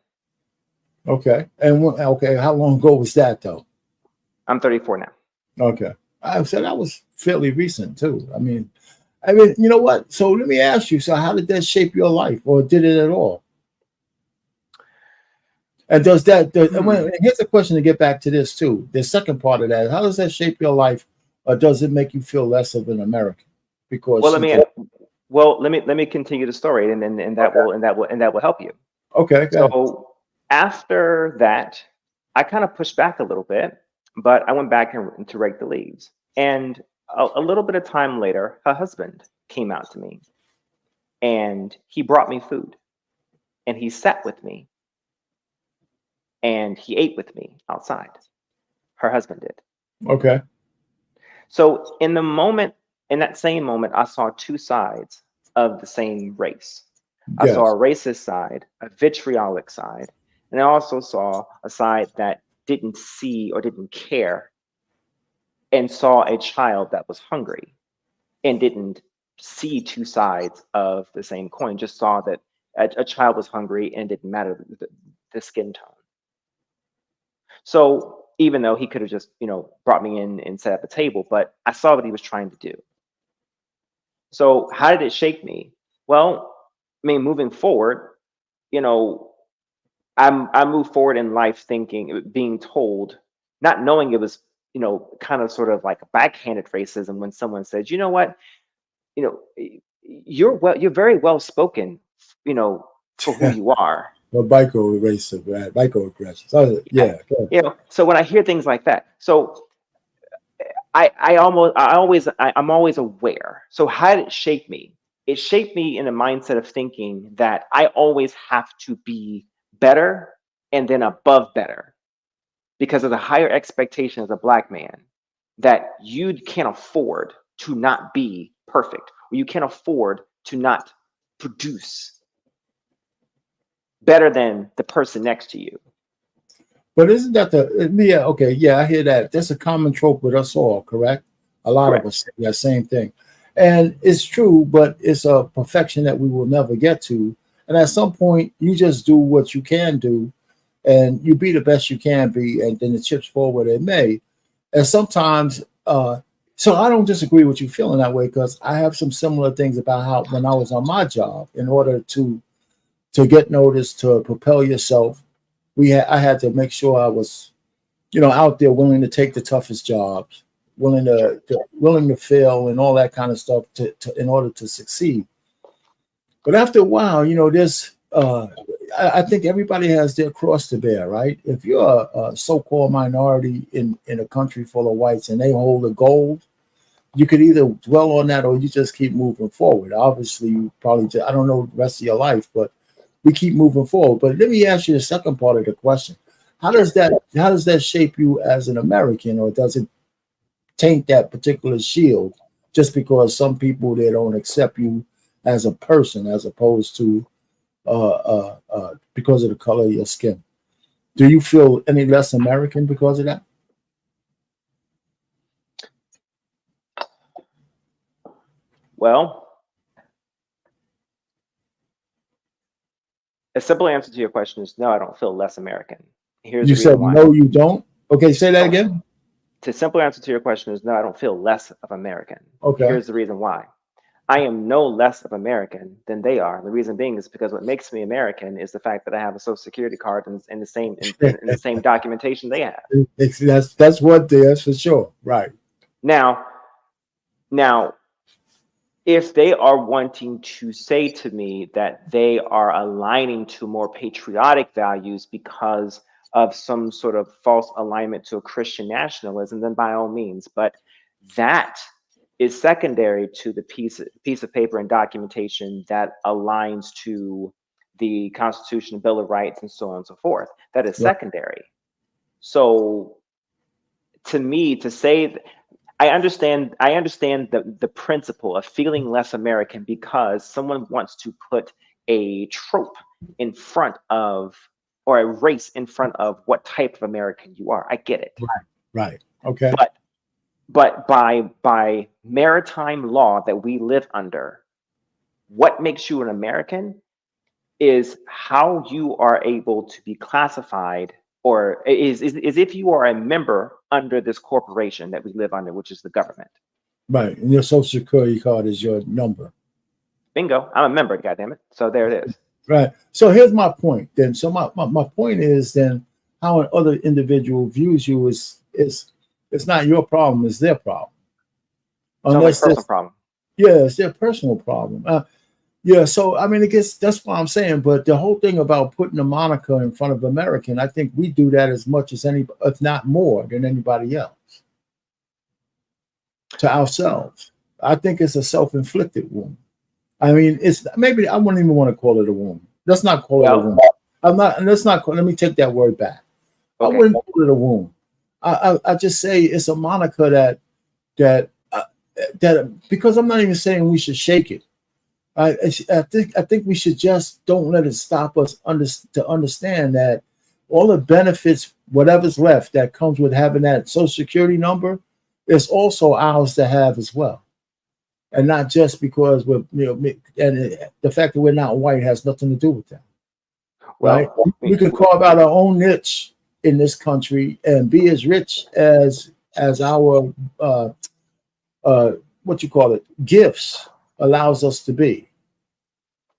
Speaker 1: Okay. And okay, how long ago was that though?
Speaker 6: I'm 34 now.
Speaker 1: Okay. I said that was fairly recent too. I mean, you know what? So let me ask you. So how did that shape your life, or did it at all? And does that? And here's a question to get back to this too. The second part of that: how does that shape your life, or does it make you feel less of an American? Because
Speaker 6: let me continue the story, and that will help you.
Speaker 1: Okay. Go ahead.
Speaker 6: So after that, I kind of pushed back a little bit, but I went back to rake the leaves. And a little bit of time later, her husband came out to me, and he brought me food, and he sat with me, and he ate with me outside. Her husband did.
Speaker 1: Okay.
Speaker 6: So in that same moment, I saw two sides of the same race. I
Speaker 1: Yes.
Speaker 6: saw a racist side, a vitriolic side, and I also saw a side that didn't see or didn't care and saw a child that was hungry and didn't see two sides of the same coin, just saw that a child was hungry and it didn't matter the skin tone. So even though he could have just, brought me in and sat at the table, but I saw what he was trying to do. So how did it shape me? Well, I mean, moving forward, I moved forward in life being told, not knowing it was, kind of sort of like a backhanded racism when someone says, you know what, you're very well spoken, for who you are.
Speaker 1: Well, microaggression, right? Microaggressions. Oh, yeah.
Speaker 6: So when I hear things like that, so I'm always aware. So how did it shape me? It shaped me in a mindset of thinking that I always have to be better and then above better because of the higher expectation as a Black man that you can't afford to not be perfect, or you can't afford to not produce better than the person next to you.
Speaker 1: But isn't that okay, yeah, I hear that. That's a common trope with us all, correct? A lot
Speaker 6: Correct.
Speaker 1: of us say that same thing. And it's true, but it's a perfection that we will never get to. And at some point, you just do what you can do and you be the best you can be, and then the chips fall where they may. And sometimes, so I don't disagree with you feeling that way, because I have some similar things about how when I was on my job, in order to get noticed, to propel yourself, I had to make sure I was, out there willing to take the toughest jobs, willing to fail and all that kind of stuff in order to succeed. But after a while, there's I think everybody has their cross to bear, right? If you're a so-called minority in a country full of whites and they hold the gold, you could either dwell on that or you just keep moving forward. Obviously, you probably I don't know the rest of your life, but we keep moving forward. But let me ask you the second part of the question. How does that shape you as an American, or does it taint that particular shield just because some people, they don't accept you as a person as opposed to because of the color of your skin? Do you feel any less American because of that?
Speaker 6: Well, a simple answer to your question is no, I don't feel less American. Here's
Speaker 1: You
Speaker 6: the reason
Speaker 1: said
Speaker 6: why.
Speaker 1: no, you don't? Okay, say that again.
Speaker 6: The simple answer to your question is no, I don't feel less of American.
Speaker 1: Okay.
Speaker 6: Here's the reason why. I am no less of American than they are. The reason being is because what makes me American is the fact that I have a Social Security card in the same documentation they have.
Speaker 1: That's one thing, that's for sure. Right.
Speaker 6: Now, if they are wanting to say to me that they are aligning to more patriotic values because of some sort of false alignment to a Christian nationalism, then by all means. But that is secondary to the piece of paper and documentation that aligns to the Constitution, Bill of Rights, and so on and so forth. That is secondary. So to me, to say that, I understand the principle of feeling less American because someone wants to put a trope in front of, or a race in front of what type of American you are. I get it.
Speaker 1: Right. Okay.
Speaker 6: But by maritime law that we live under, what makes you an American is how you are able to be classified, or is if you are a member under this corporation that we live under, which is the government.
Speaker 1: Right. And your social security card is your number.
Speaker 6: Bingo. I'm a member, goddammit. So there it is.
Speaker 1: Right. So here's my point then. So my point is then how an other individual views you is it's not your problem, it's their problem.
Speaker 6: Sounds like a personal problem.
Speaker 1: Yeah, it's their personal problem. Yeah, so I mean, I guess that's what I'm saying. But the whole thing about putting a moniker in front of American, I think we do that as much as any, if not more, than anybody else. To ourselves, I think it's a self-inflicted wound. I mean, it's maybe I wouldn't even want to call it a wound. Let's not call it a wound. I'm not. Let's not. Let me take that word back. Okay. I wouldn't call it a wound. I just say it's a moniker that because I'm not even saying we should shake it. I think we should just don't let it stop us to understand that all the benefits, whatever's left that comes with having that social security number, is also ours to have as well, and not just because we're and the fact that we're not white has nothing to do with that. Right? We can carve out our own niche in this country and be as rich as our what you call it, gifts allows us to be.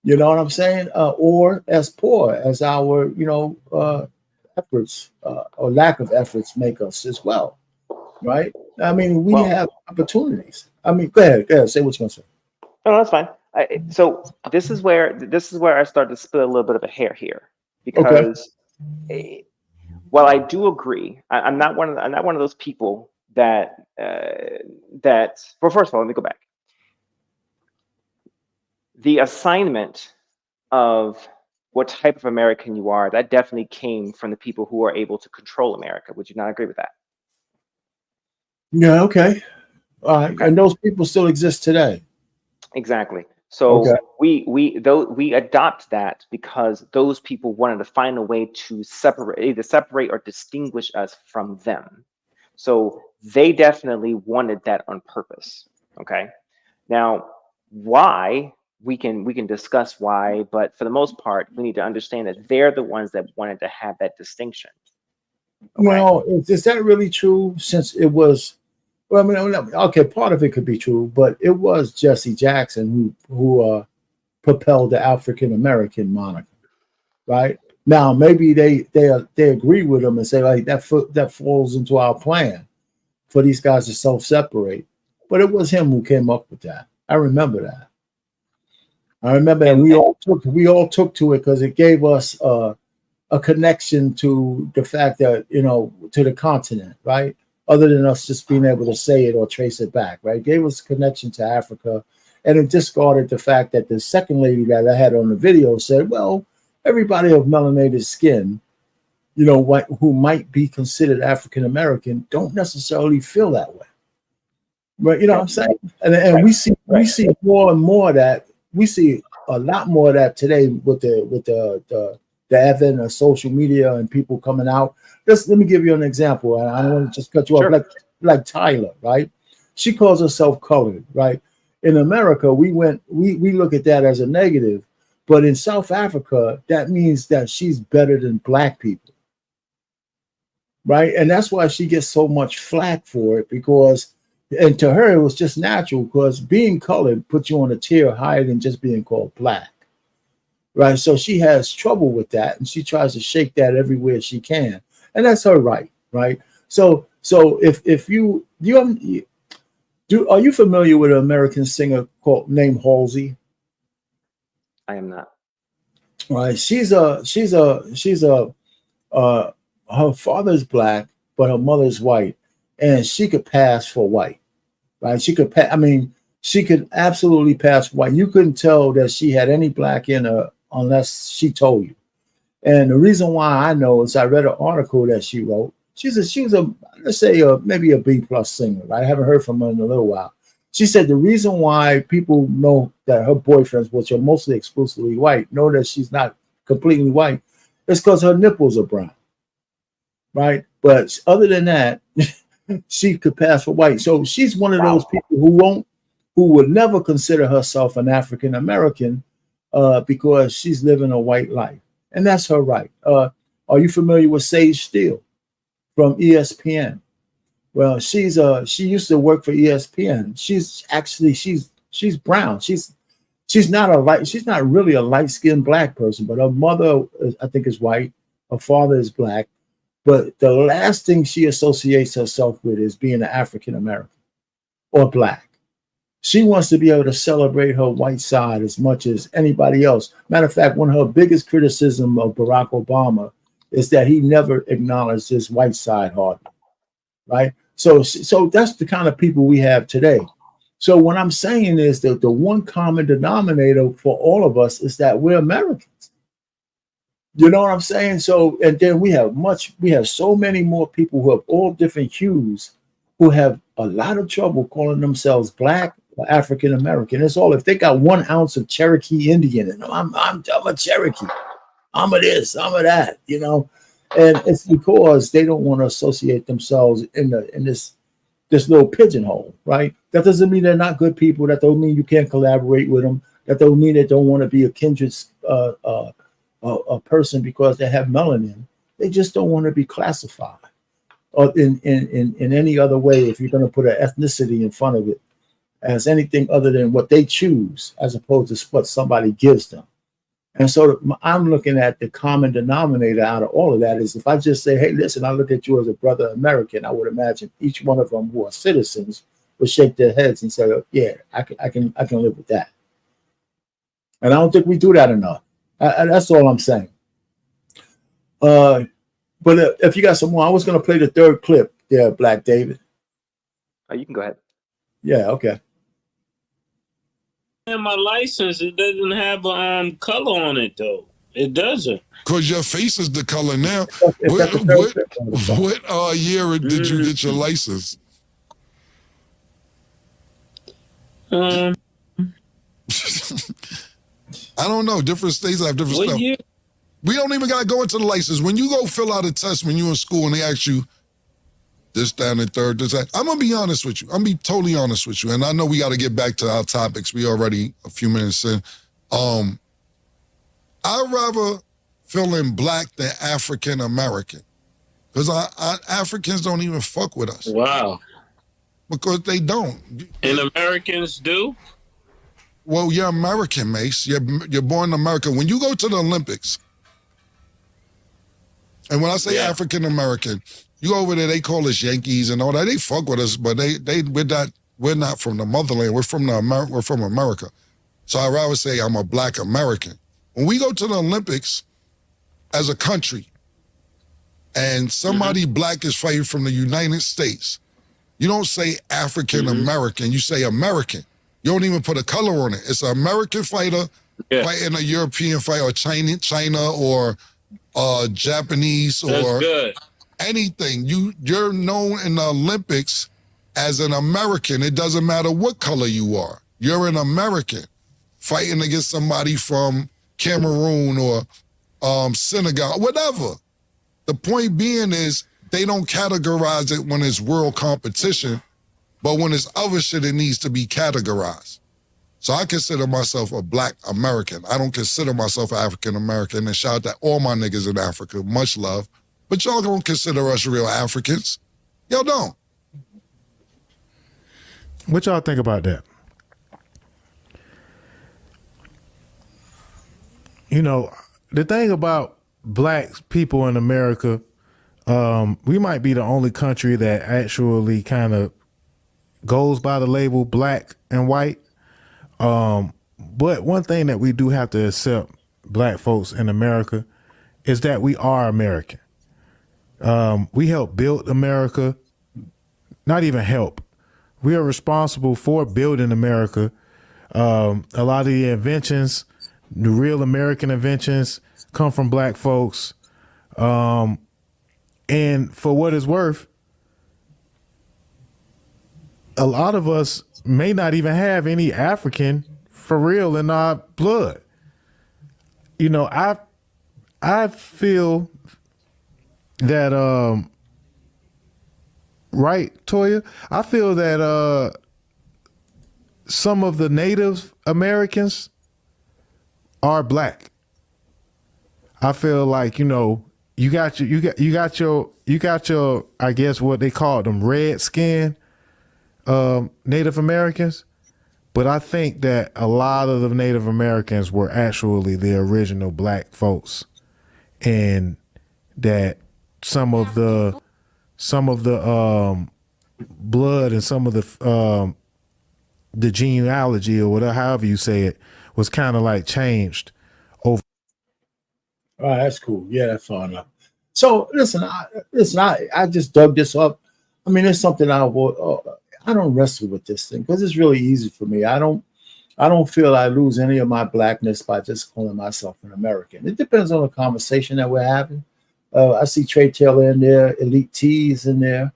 Speaker 1: You know what I'm saying? Or as poor as our, efforts or lack of efforts make us as well. Right? I mean, we have opportunities. I mean, go ahead, say what you're gonna say.
Speaker 6: No, that's fine. So this is where I start to split a little bit of a hair here, because while I do agree, I'm not one of those people that well, first of all, let me go back. The assignment of what type of American you are, that definitely came from the people who are able to control America. Would you not agree with that?
Speaker 1: Yeah, okay. And those people still exist today.
Speaker 6: Exactly. So we adopt that because those people wanted to find a way to either separate or distinguish us from them. So they definitely wanted that on purpose. Okay. Now, why we can discuss why, but for the most part, we need to understand that they're the ones that wanted to have that distinction.
Speaker 1: Okay? Well, is that really true? Since it was, well, I mean, okay, part of it could be true, but it was Jesse Jackson who propelled the African American moniker, right? Now, maybe they agree with him and say like that falls into our plan for these guys to self-separate, but it was him who came up with that. I remember that. I remember, and we all took to it because it gave us a connection to the fact that to the continent, right? Other than us just being able to say it or trace it back, right? It gave us a connection to Africa, and it discarded the fact that the second lady that I had on the video said, well, everybody of melanated skin, who might be considered African American, don't necessarily feel that way. But you know what I'm saying? And we see more and more of that. We see a lot more of that today with the advent of social media and people coming out. Let me give you an example, and I don't want to just cut you off. Like Tyler, right? She calls herself colored, right? In America, we look at that as a negative, but in South Africa, that means that she's better than black people, right? And that's why she gets so much flack for it, because, and to her, it was just natural, because being colored puts you on a tier higher than just being called black, right? So she has trouble with that, and she tries to shake that everywhere she can, and that's her right, right? So if you are you familiar with an American singer named Halsey?
Speaker 6: I am not.
Speaker 1: Right, she's her father's black, but her mother's white, and she could pass for white, right? She could she could absolutely pass for white. You couldn't tell that she had any black in her unless she told you. And the reason why I know is I read an article that she wrote. she's a let's say maybe a B plus singer. Right? I haven't heard from her in a little while. She said the reason why people know that her boyfriends, which are mostly exclusively white, know that she's not completely white, is because her nipples are brown, right? But other than that, she could pass for white. So she's one of those people who would never consider herself an African American because she's living a white life, and that's her right. Are you familiar with Sage Steele from ESPN? Well, she used to work for ESPN. She's brown. She's not really a light-skinned black person, but her mother I think is white. Her father is black. But the last thing she associates herself with is being an African American or black. She wants to be able to celebrate her white side as much as anybody else. Matter of fact, one of her biggest criticism of Barack Obama is that he never acknowledged his white side hardly, right? So that's the kind of people we have today. So what I'm saying is that the one common denominator for all of us is that we're Americans. You know what I'm saying? So, and then we have so many more people who have all different hues who have a lot of trouble calling themselves black or African American. It's all if they got 1 ounce of Cherokee Indian in them. I'm a Cherokee. I'm a this, I'm a that, you know. And it's because they don't want to associate themselves in this little pigeonhole, right? That doesn't mean they're not good people. That don't mean you can't collaborate with them. That don't mean they don't want to be a kindred a person because they have melanin. They just don't want to be classified or in any other way. If you're going to put an ethnicity in front of it as anything other than what they choose, as opposed to what somebody gives them. And so I'm looking at the common denominator out of all of that is if I just say, hey, listen, I look at you as a brother American, I would imagine each one of them who are citizens would shake their heads and say, oh, yeah, I can live with that. And I don't think we do that enough. That's all I'm saying. But if you got some more, I was going to play the third clip there, Black David.
Speaker 6: Oh, you can go ahead.
Speaker 1: Yeah, okay.
Speaker 7: In my license, it doesn't have color on it, though. It doesn't.
Speaker 8: Because your face is the color now.
Speaker 1: What
Speaker 8: Year did you get your license?
Speaker 7: Um,
Speaker 8: I don't know. Different states have different
Speaker 7: what
Speaker 8: stuff.
Speaker 7: year?
Speaker 8: We don't even got to go into the license. When you go fill out a test when you're in school and they ask you this, that, and third, this, that, I'm going to be honest with you. I'm going to be totally honest with you. And I know we got to get back to our topics. We already a few minutes in. I'd rather fill in black than African American. Because Africans don't even fuck with us.
Speaker 7: Wow.
Speaker 8: Because they don't.
Speaker 7: And Americans do?
Speaker 8: Well, you're American, Mace. You're born in America. When you go to the Olympics, and when I say African American, you go over there, they call us Yankees and all that. They fuck with us, but we're not from the motherland. We're from America. So I'd rather say I'm a black American. When we go to the Olympics as a country, and somebody black is fighting from the United States, you don't say African American. You say American. You don't even put a color on it. It's an American fighter fighting a European fighter, or China or Japanese or anything. You're known in the Olympics as an American. It doesn't matter what color you are. You're an American fighting against somebody from Cameroon or Senegal, whatever. The point being is they don't categorize it when it's world competition, but when it's other shit, it needs to be categorized. So I consider myself a black American. I don't consider myself African American. And shout out to all my niggas in Africa. Much love. But y'all don't consider us real Africans. Y'all don't.
Speaker 9: What y'all think about that? You know, the thing about black people in America, we might be the only country that actually kind of goes by the label black and white. But one thing that we do have to accept, black folks in America, is that we are American. We helped build America. Not even help. We are responsible for building America. A lot of the inventions, the real American inventions, come from black folks. And for what it's worth, a lot of us may not even have any African for real in our blood. You know, I feel that right, Toya? I feel that some of the Native Americans are black. I feel like, you know, you got your I guess what they call them red skin Native Americans, but I think that a lot of the Native Americans were actually the original black folks, and that some of the blood and some of the genealogy or whatever, however you say it, was kind of like changed over.
Speaker 1: All right, that's cool. Yeah, that's fine enough. So listen, I just dug this up. I mean, it's something I don't wrestle with this thing because it's really easy for me. I don't feel I lose any of my blackness by just calling myself an American. It depends on the conversation that we're having. I see Trey Taylor in there, Elite T's in there.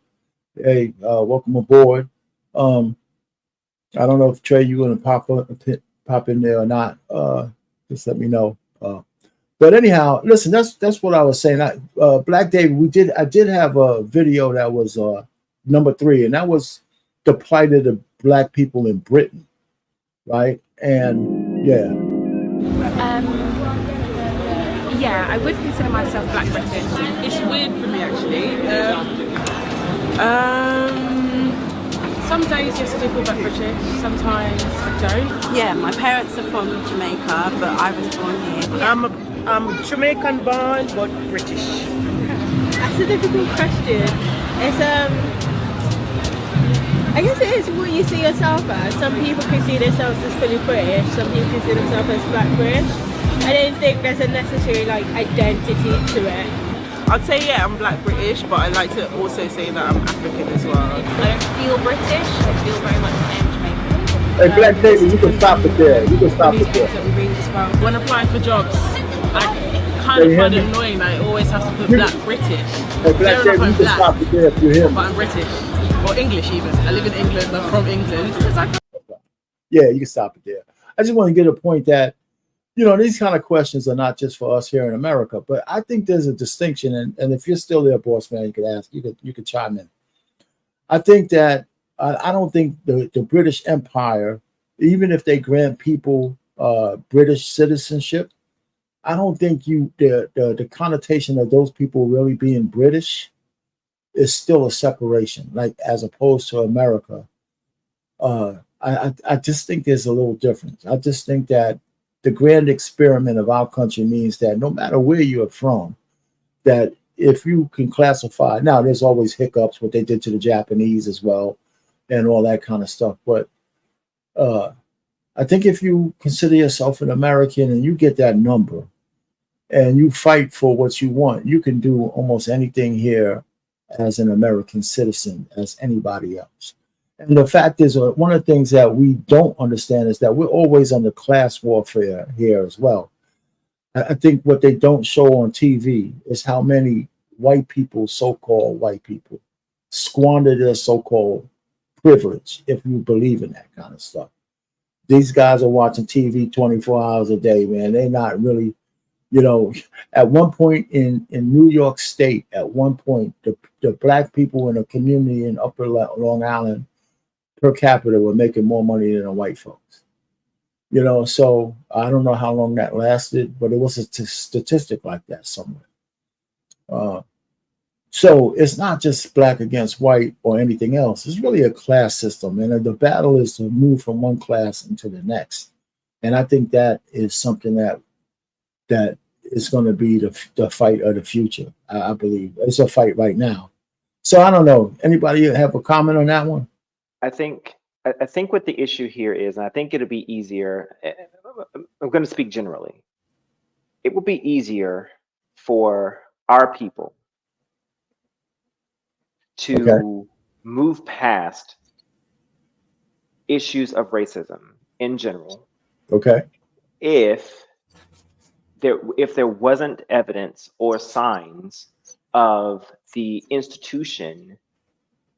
Speaker 1: Hey, welcome aboard. I don't know if Trey, you're gonna pop in there or not. Just let me know. But anyhow, listen, that's what I was saying. Black David, I did have a video that was number 3, and that was the plight of the black people in Britain, right? And yeah.
Speaker 10: Yeah, I would consider myself black British.
Speaker 11: It's weird for me actually.
Speaker 10: Some days yes, I do feel black British. Sometimes I don't.
Speaker 12: Yeah, my parents are from Jamaica, but I was born here.
Speaker 11: I'm Jamaican born but British.
Speaker 13: That's a difficult question. It's I guess it is what you see yourself as. Some people can see themselves as fully British, some people can see themselves as black British. I don't think there's a necessary like identity to it.
Speaker 11: I'd say yeah, I'm black British, but I like to also say that I'm African as well.
Speaker 10: I don't feel British. I feel very much I am Jamaican.
Speaker 1: Hey, Black David, you can stop it there. You can stop it there.
Speaker 10: That we read as well.
Speaker 11: When applying for jobs, I kind of find it annoying that I always have to put black British.
Speaker 1: Hey, Black David, you can stop it there if you hear me.
Speaker 11: But I'm British. Or English even. I live in England, I'm from England.
Speaker 1: Yeah, you can stop it there. I just want to get a point that, you know, these kind of questions are not just for us here in America, but I think there's a distinction. And if you're still there, boss man, you could ask, you could chime in. I think that I don't think the British Empire, even if they grant people British citizenship, I don't think the connotation of those people really being British is still a separation, like as opposed to America. I just think there's a little difference. I just think that the grand experiment of our country means that no matter where you're from, that if you can classify, now there's always hiccups, what they did to the Japanese as well, and all that kind of stuff. But I think if you consider yourself an American and you get that number and you fight for what you want, you can do almost anything here as an American citizen as anybody else. And the fact is, one of the things that we don't understand is that we're always under class warfare here as well. I think what they don't show on TV is how many white people, so-called white people, squander their so-called privilege, if you believe in that kind of stuff. These guys are watching TV 24 hours a day, man. They're not really, you know, at one point in New York State, at one point, the black people in a community in Upper Long Island per capita were making more money than the white folks. You know, so I don't know how long that lasted, but it was a statistic like that somewhere. So it's not just black against white or anything else. It's really a class system. And the battle is to move from one class into the next. And I think that is something that is going to be the fight of the future, I believe. It's a fight right now. So I don't know. Anybody have a comment on that one?
Speaker 6: I think what the issue here is, and I think it'll be easier. I'm going to speak generally. It will be easier for our people to move past issues of racism in general.
Speaker 1: Okay.
Speaker 6: If there wasn't evidence or signs of the institution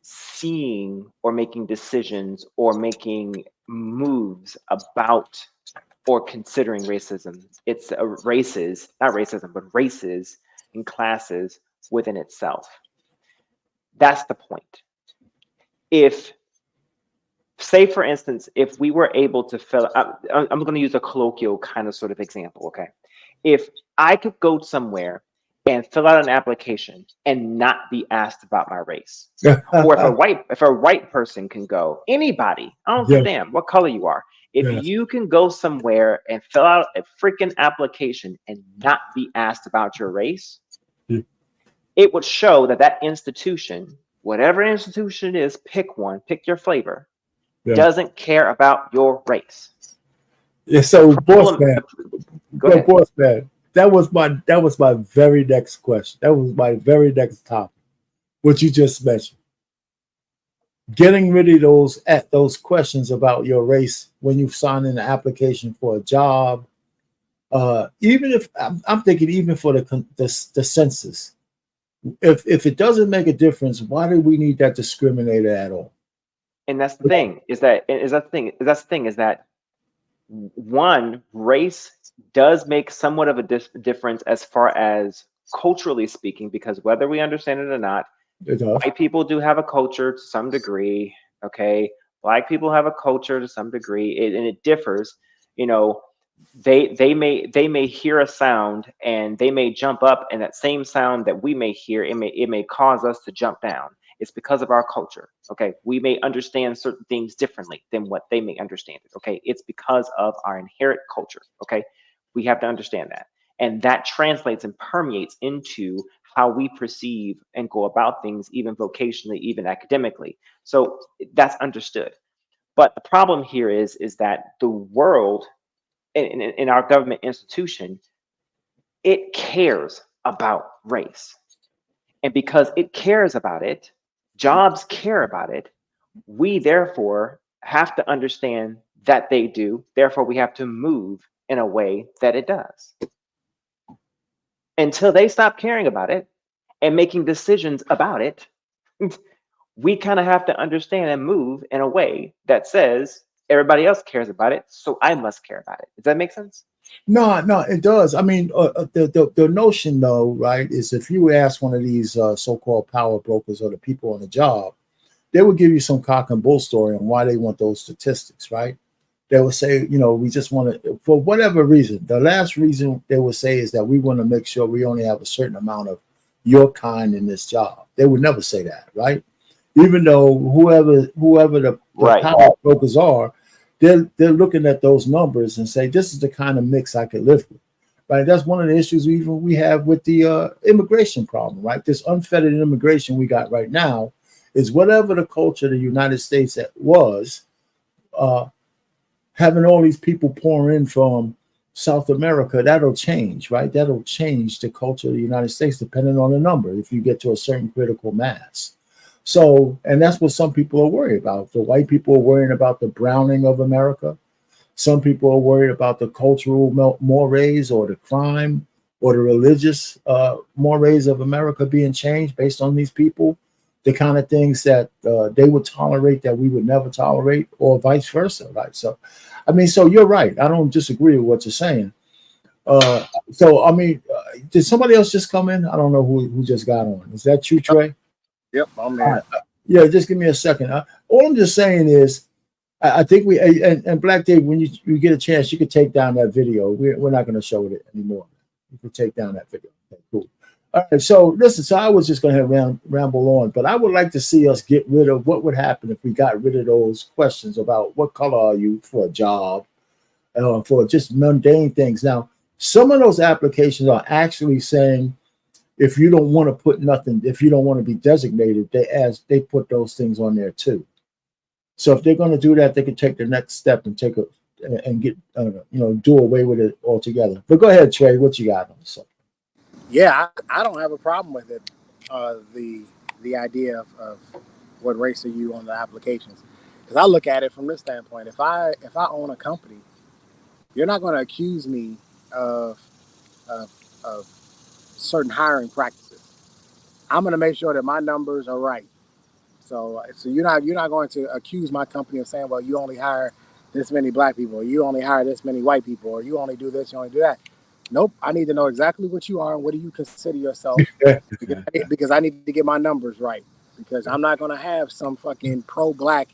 Speaker 6: seeing or making decisions or making moves about or considering racism. It's races, not racism, but races and classes within itself. That's the point. If, say for instance, if we were able to fill, I'm going to use a colloquial kind of sort of example, okay? If I could go somewhere and fill out an application and not be asked about my race, or if a white person can go, anybody, I don't give a damn what color you are, if you can go somewhere and fill out a freaking application and not be asked about your race, it would show that that institution, whatever institution it is, pick one, pick your flavor, doesn't care about your race.
Speaker 1: Yeah, so boss man, that was my very next question. That was my very next topic. What you just mentioned. Getting rid of those questions about your race when you sign in an application for a job. Even if I'm thinking, even for the census, if it doesn't make a difference, why do we need that discriminator at all?
Speaker 6: And that's the thing, is that one, race does make somewhat of a difference as far as culturally speaking, because whether we understand it or not, white people do have a culture to some degree. Okay, black people have a culture to some degree, and it differs. You know, they may hear a sound and they may jump up, and that same sound that we may hear, it may cause us to jump down. It's because of our culture. Okay, we may understand certain things differently than what they may understand it. Okay, it's because of our inherent culture. Okay, we have to understand that, and that translates and permeates into how we perceive and go about things, even vocationally, even academically. So that's understood. But the problem here is that the world, in our government institution, it cares about race, and because it cares about it, jobs care about it. We therefore have to understand that they do. Therefore, we have to move in a way that it does. Until they stop caring about it and making decisions about it, we kind of have to understand and move in a way that says everybody else cares about it, so I must care about it. Does that make sense?
Speaker 1: No, it does. I mean, the notion, though, right, is if you ask one of these so-called power brokers or the people on the job, they will give you some cock and bull story on why they want those statistics, right? They will say, you know, we just want to, for whatever reason, the last reason they will say is that we want to make sure we only have a certain amount of your kind in this job. They would never say that, right? Even though whoever the power brokers are, they're looking at those numbers and say, this is the kind of mix I could live with, right? That's one of the issues we have with the immigration problem, right? This unfettered immigration we got right now is whatever the culture of the United States was, having all these people pour in from South America, that'll change, right? That'll change the culture of the United States depending on the number, if you get to a certain critical mass. So, and that's what some people are worried about. The white people are worrying about the browning of America. Some people are worried about the cultural mores or the crime or the religious mores of America being changed based on these people, the kind of things that they would tolerate that we would never tolerate, or vice versa, right? So, I mean, so you're right. I don't disagree with what you're saying. So, I mean, did somebody else just come in? I don't know who just got on. Is that you, Trey?
Speaker 14: Yep, I'm there.
Speaker 1: Yeah, just give me a second. All I'm just saying is, I think and Black Dave, when you get a chance, you could take down that video. We're not going to show it anymore. You can take down that video. Okay, cool. All right, so listen, so I was just going to ramble on, but I would like to see us get rid of what would happen if we got rid of those questions about what color are you for a job, for just mundane things. Now, some of those applications are actually saying, if you don't want to put nothing, if you don't want to be designated, they put those things on there too. So if they're going to do that, they can take the next step and do away with it altogether. But go ahead, Trey, what you got on this?
Speaker 14: Yeah, I don't have a problem with it. The idea of what race are you on the applications, because I look at it from this standpoint. If I own a company, you're not going to accuse me of certain hiring practices. I'm going to make sure that my numbers are right. So you're not going to accuse my company of saying, well, you only hire this many black people, or you only hire this many white people, or you only do this, you only do that. Nope. I need to know exactly what you are and what do you consider yourself, because I need to get my numbers right. Because I'm not going to have some fucking pro-black,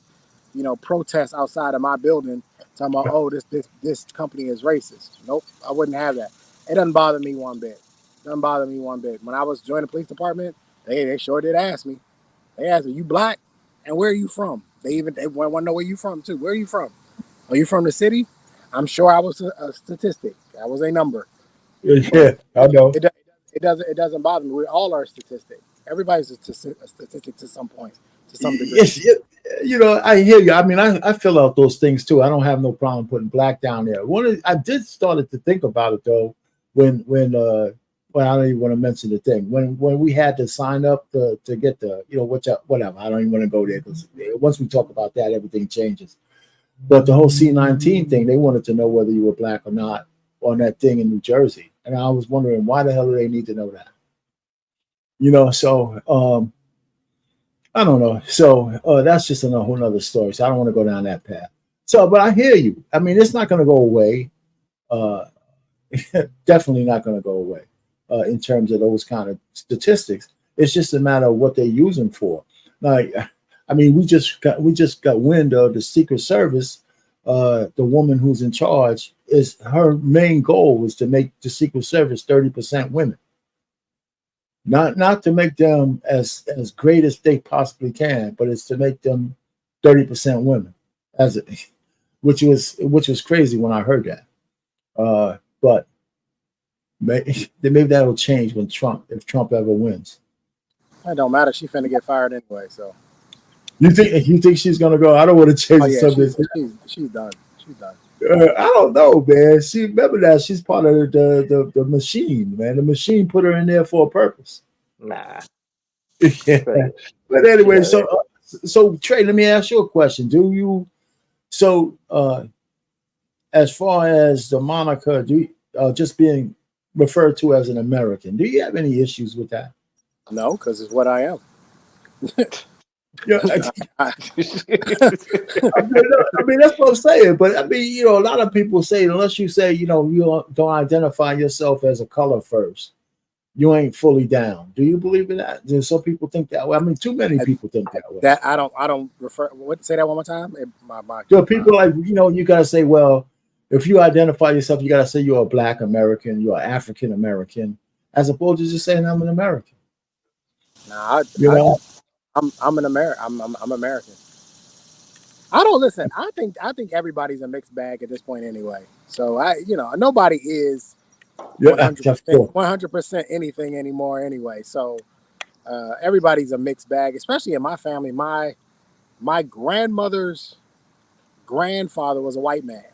Speaker 14: protest outside of my building talking about, oh, this company is racist. Nope, I wouldn't have that. It doesn't bother me one bit. Doesn't bother me one bit. When I was joining the police department, they sure did ask me. They asked me, you black? And where are you from? They want to know where you from too. Where are you from? Are you from the city? I'm sure I was a statistic. I was a number.
Speaker 1: Yeah, I know.
Speaker 14: It doesn't bother me. We all are a statistic. Everybody's a statistic to some point, to some degree.
Speaker 1: Yes, I hear you. I mean, I fill out those things too. I don't have no problem putting black down there. I did started to think about it though when I don't even want to mention the thing when we had to sign up to get the whatever. I don't even want to go there because once we talk about that, everything changes. But the whole C-19 thing, they wanted to know whether you were black or not on that thing in New Jersey, and I was wondering why the hell do they need to know that? So I don't know. So that's just a whole nother story. So I don't want to go down that path. So, but I hear you. I mean, it's not going to go away. Definitely not going to go away in terms of those kind of statistics. It's just a matter of what they use them for. Like, I mean, we just got wind of the Secret Service. The woman who's in charge her main goal was to make the Secret Service 30% women. Not to make them as great as they possibly can, but it's to make them 30% women, which was crazy when I heard that. But maybe that'll change if Trump ever wins.
Speaker 14: It don't matter. She finna get fired anyway. So
Speaker 1: you think she's gonna go? I don't want to change the subject.
Speaker 14: She's done. She's done.
Speaker 1: I don't know, man. Remember that she's part of the machine, man. The machine put her in there for a purpose.
Speaker 6: Nah.
Speaker 1: Yeah. But anyway, so Trey, let me ask you a question. As far as the moniker, just being referred to as an American, do you have any issues with that?
Speaker 14: No, because it's what I am.
Speaker 1: Yeah, I mean that's what I'm saying. But I mean, a lot of people say unless you say, you don't identify yourself as a color first, you ain't fully down. Do you believe in that? Do some people think that way? I mean, too many people think that way.
Speaker 14: That I don't refer. What? Say that one more time.
Speaker 1: People like you gotta say, well, if you identify yourself, you gotta say you're a Black American, you're African American, as opposed to just saying I'm an American.
Speaker 14: Nah, I'm an American. I'm American. I don't listen. I think everybody's a mixed bag at this point anyway. So nobody is 100% anything anymore anyway. So everybody's a mixed bag, especially in my family. My grandmother's grandfather was a white man.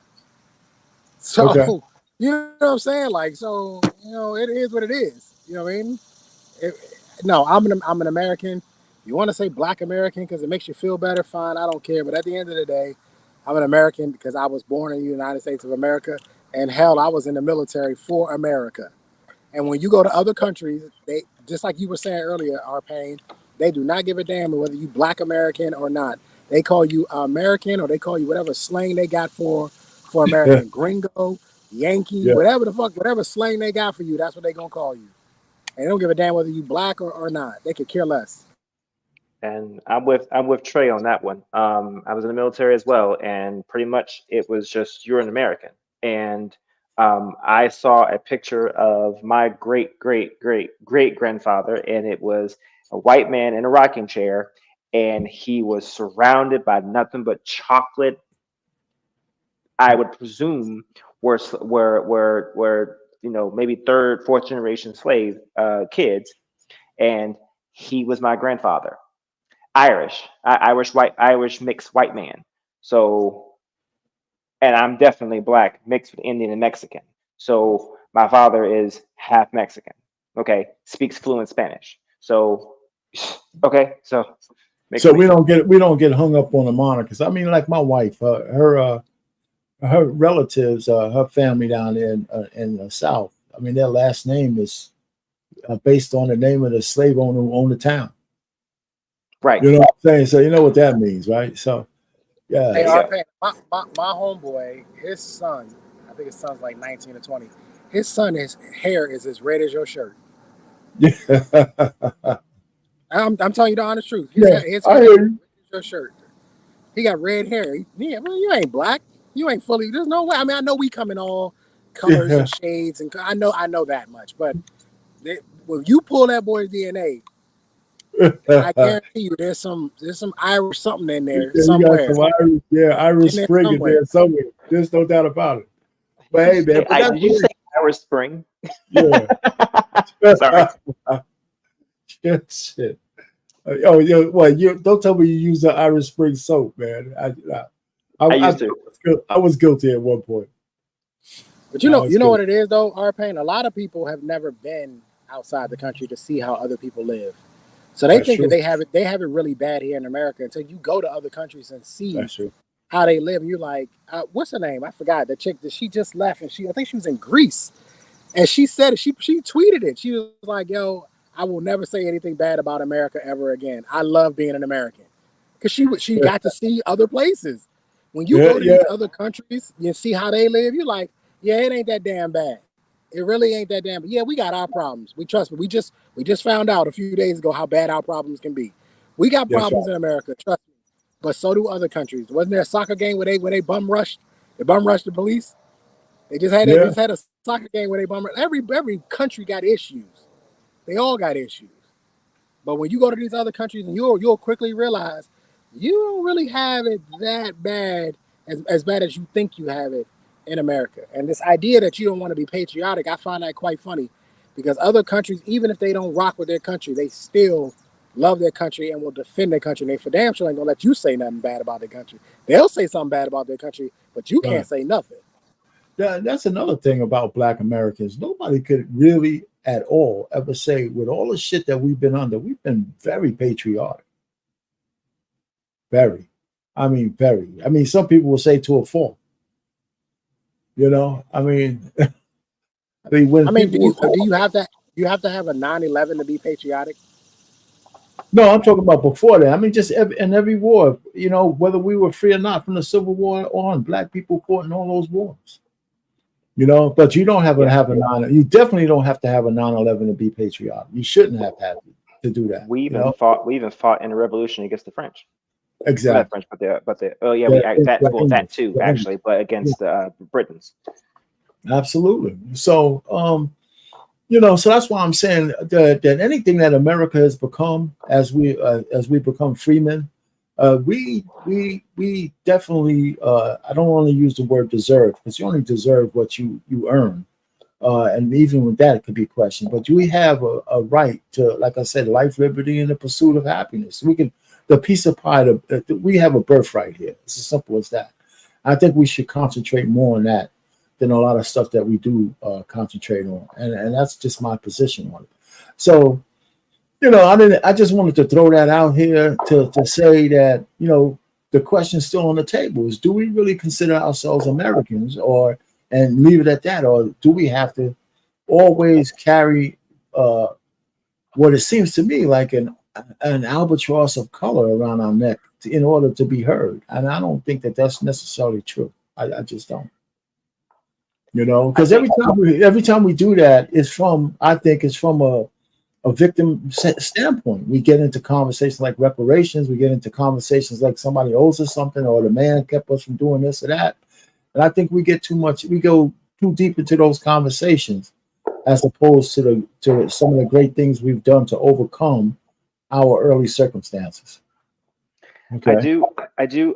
Speaker 14: So you know what I'm saying? Like, so it is what it is. You know what I mean? No, I'm an American. You want to say Black American because it makes you feel better, fine. I don't care. But at the end of the day, I'm an American because I was born in the United States of America. And hell, I was in the military for America. And when you go to other countries, they, just like you were saying earlier, Arpain, they do not give a damn whether you Black American or not. They call you American, or they call you whatever slang they got for American. Gringo, Yankee, whatever slang they got for you, that's what they gonna call you. And they don't give a damn whether you Black or not. They could care less.
Speaker 6: And I'm with Trey on that one. I was in the military as well, and pretty much it was just you're an American. And I saw a picture of my great grandfather, and it was a white man in a rocking chair, and he was surrounded by nothing but chocolate. I would presume were maybe third, fourth generation slave kids, and he was my grandfather. Irish mixed white man. So, and I'm definitely Black mixed with Indian and Mexican. So my father is half Mexican. Okay, speaks fluent Spanish. So, okay, so
Speaker 1: we don't get hung up on the monikers. I mean, like my wife, her relatives, her family down there in the South. I mean, their last name is based on the name of the slave owner who owned the town.
Speaker 6: Right.
Speaker 1: You know what I'm saying? So you know what that means, right? So yeah.
Speaker 14: Hey, RP, my homeboy, his son, I think his son's like 19 or 20. His son, his hair is as red as your shirt. I'm telling you the honest truth. His hair is as red as your shirt. He got red hair. Yeah, well, you ain't black. You ain't fully. There's no way. I mean, I know we come in all colors and shades, and I know that much. But when you pull that boy's DNA, I guarantee you, there's some Irish something in there somewhere.
Speaker 1: Irish Spring in there somewhere. There's no doubt about it. But hey, man,
Speaker 6: did you say Irish Spring?
Speaker 1: Yeah.
Speaker 6: Sorry.
Speaker 1: Shit. Oh, you don't tell me you use the Irish Spring soap, man. I used to. I was guilty at one point.
Speaker 14: But you know what it is though, R-Pain? A lot of people have never been outside the country to see how other people live. So they think that they have it really bad here in America until you go to other countries and see how they live. And you're like, what's her name? I forgot. The chick that she just left, and I think she was in Greece. And she said it, she tweeted it. She was like, yo, I will never say anything bad about America ever again. I love being an American. Because she got to see other places. When you go to these other countries and see how they live, you're like, yeah, it ain't that damn bad. It really ain't that damn bad. Yeah, we got our problems. We trust me. We just found out a few days ago how bad our problems can be. We got problems in America, trust me. But so do other countries. Wasn't there a soccer game where they bum rushed? They bum rushed the police? They just had a soccer game where they bum rushed. Every country got issues. They all got issues. But when you go to these other countries, and you'll quickly realize you don't really have it that bad, as bad as you think you have it in America. And this idea that you don't want to be patriotic, I find that quite funny, because other countries, even if they don't rock with their country, they still love their country and will defend their country. And they for damn sure ain't gonna let you say nothing bad about their country. They'll say something bad about their country, but you can't say nothing.
Speaker 1: Yeah, that's another thing about Black Americans. Nobody could really at all ever say, with all the shit that we've been under, we've been very patriotic. Very. I mean, very. I mean, some people will say to a fault. You know, I mean, do
Speaker 14: you have that? You have to have a 9/11 to be patriotic.
Speaker 1: No, I'm talking about before that. I mean, just in every war, you know, whether we were free or not, from the Civil War on, Black people fought in all those wars. You know, but you don't have to have you definitely don't have to have a 9/11 to be patriotic. You shouldn't have had to do that.
Speaker 6: We even fought in the revolution against the French.
Speaker 1: Exactly.
Speaker 6: Not French, but that too, actually, but against the Britons.
Speaker 1: Absolutely. So, you know, so that's why I'm saying that anything that America has become as we become free men, we definitely I don't want to use the word deserve, because you only deserve what you earn, and even with that it could be questioned. But we have a right to, like I said, life, liberty, and the pursuit of happiness. We can, the piece of pie, we have a birthright here. It's as simple as that. I think we should concentrate more on that than a lot of stuff that we do concentrate on, and that's just my position on it. So, you know, I just wanted to throw that out here to say that, you know, the question's still on the table: is do we really consider ourselves Americans, and leave it at that, or do we have to always carry what it seems to me like an albatross of color around our neck in order to be heard? And I don't think that that's necessarily true. I just don't. You know, because every time we do that, I think it's from a victim standpoint. We get into conversations like reparations. We get into conversations like somebody owes us something, or the man kept us from doing this or that. And I think we go too deep into those conversations, as opposed to some of the great things we've done to overcome our early circumstances. Okay.
Speaker 6: I do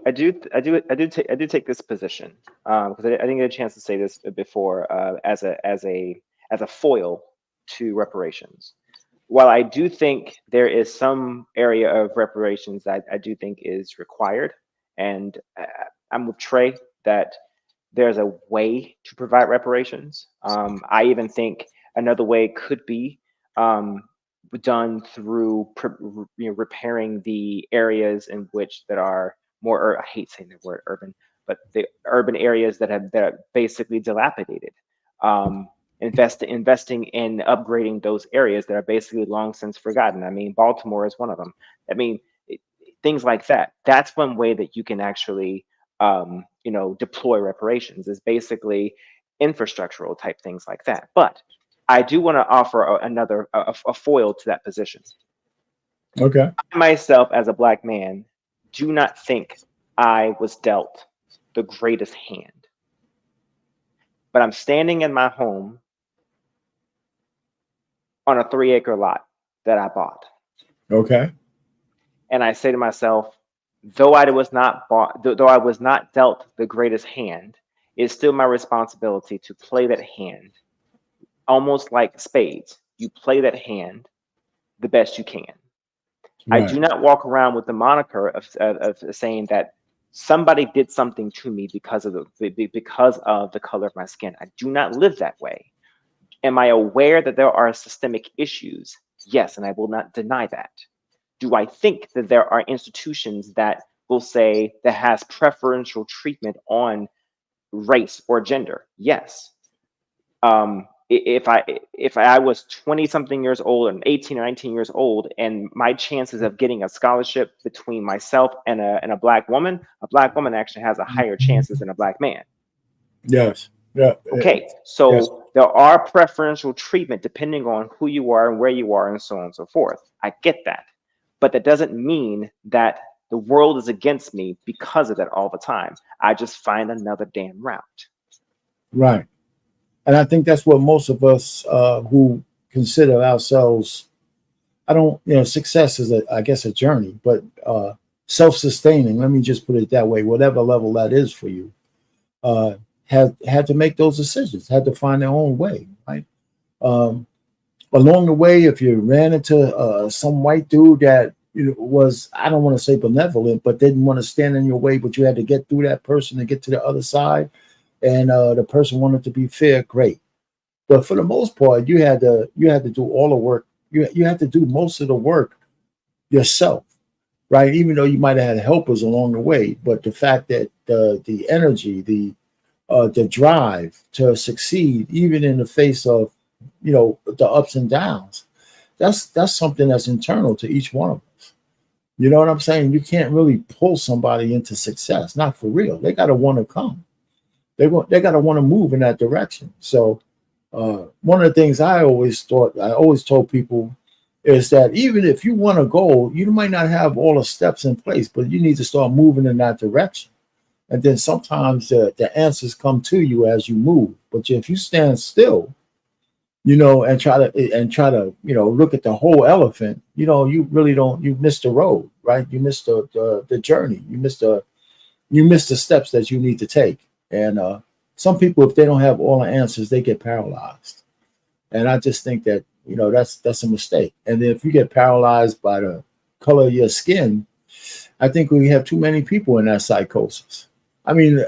Speaker 6: take this position because I didn't get a chance to say this before, as a foil to reparations. While I do think there is some area of reparations that I do think is required, and I'm with Trey that there's a way to provide reparations. I even think another way could be done through repairing the areas in which that are more, I hate saying the word urban, but the urban areas that are basically dilapidated. investing in upgrading those areas that are basically long since forgotten. I mean, Baltimore is one of them. I mean, things like that. That's one way that you can actually, deploy reparations, is basically infrastructural type things like that. But I do want to offer a foil to that position.
Speaker 1: Okay.
Speaker 6: I myself, as a Black man, do not think I was dealt the greatest hand. But I'm standing in my home on a 3-acre lot that I bought.
Speaker 1: Okay.
Speaker 6: And I say to myself, though I was not dealt the greatest hand, it's still my responsibility to play that hand, almost like spades. You play that hand the best you can.
Speaker 1: Right.
Speaker 6: I do not walk around with the moniker of saying that somebody did something to me because of the color of my skin. I do not live that way. Am I aware that there are systemic issues? Yes, and I will not deny that. Do I think that there are institutions that will say that has preferential treatment on race or gender? Yes. If I was 20 something years old and 18 or 19 years old, and my chances of getting a scholarship between myself and a Black woman actually has a higher chances than a Black man.
Speaker 1: Yes. Yeah.
Speaker 6: Okay, so
Speaker 1: yes.
Speaker 6: there are preferential treatment depending on who you are and where you are and so on and so forth. I get that. But that doesn't mean that the world is against me because of that all the time. I just find another damn route.
Speaker 1: Right. And I think that's what most of us who consider ourselves, success is I guess a journey, but self-sustaining, let me just put it that way, whatever level that is for you, had to make those decisions, had to find their own way, right? Along the way, if you ran into some white dude that was, I don't want to say benevolent, but didn't want to stand in your way, but you had to get through that person to get to the other side, and the person wanted to be fair, great. But for the most part, you had to do all the work. You had to do most of the work yourself, right? Even though you might have had helpers along the way, but the fact that the energy, the drive to succeed, even in the face of the ups and downs, that's something that's internal to each one of us. You know what I'm saying? You can't really pull somebody into success, not for real. They got to want to come. They got to want to move in that direction. So one of the things I always told people is that even if you want to go, you might not have all the steps in place, but you need to start moving in that direction. And then sometimes the answers come to you as you move. But if you stand still, and try to look at the whole elephant, you really don't. You miss the road, right? You miss the journey. You miss the steps that you need to take. And some people, if they don't have all the answers, they get paralyzed. And I just think that that's a mistake. And then if you get paralyzed by the color of your skin, I think we have too many people in that psychosis. We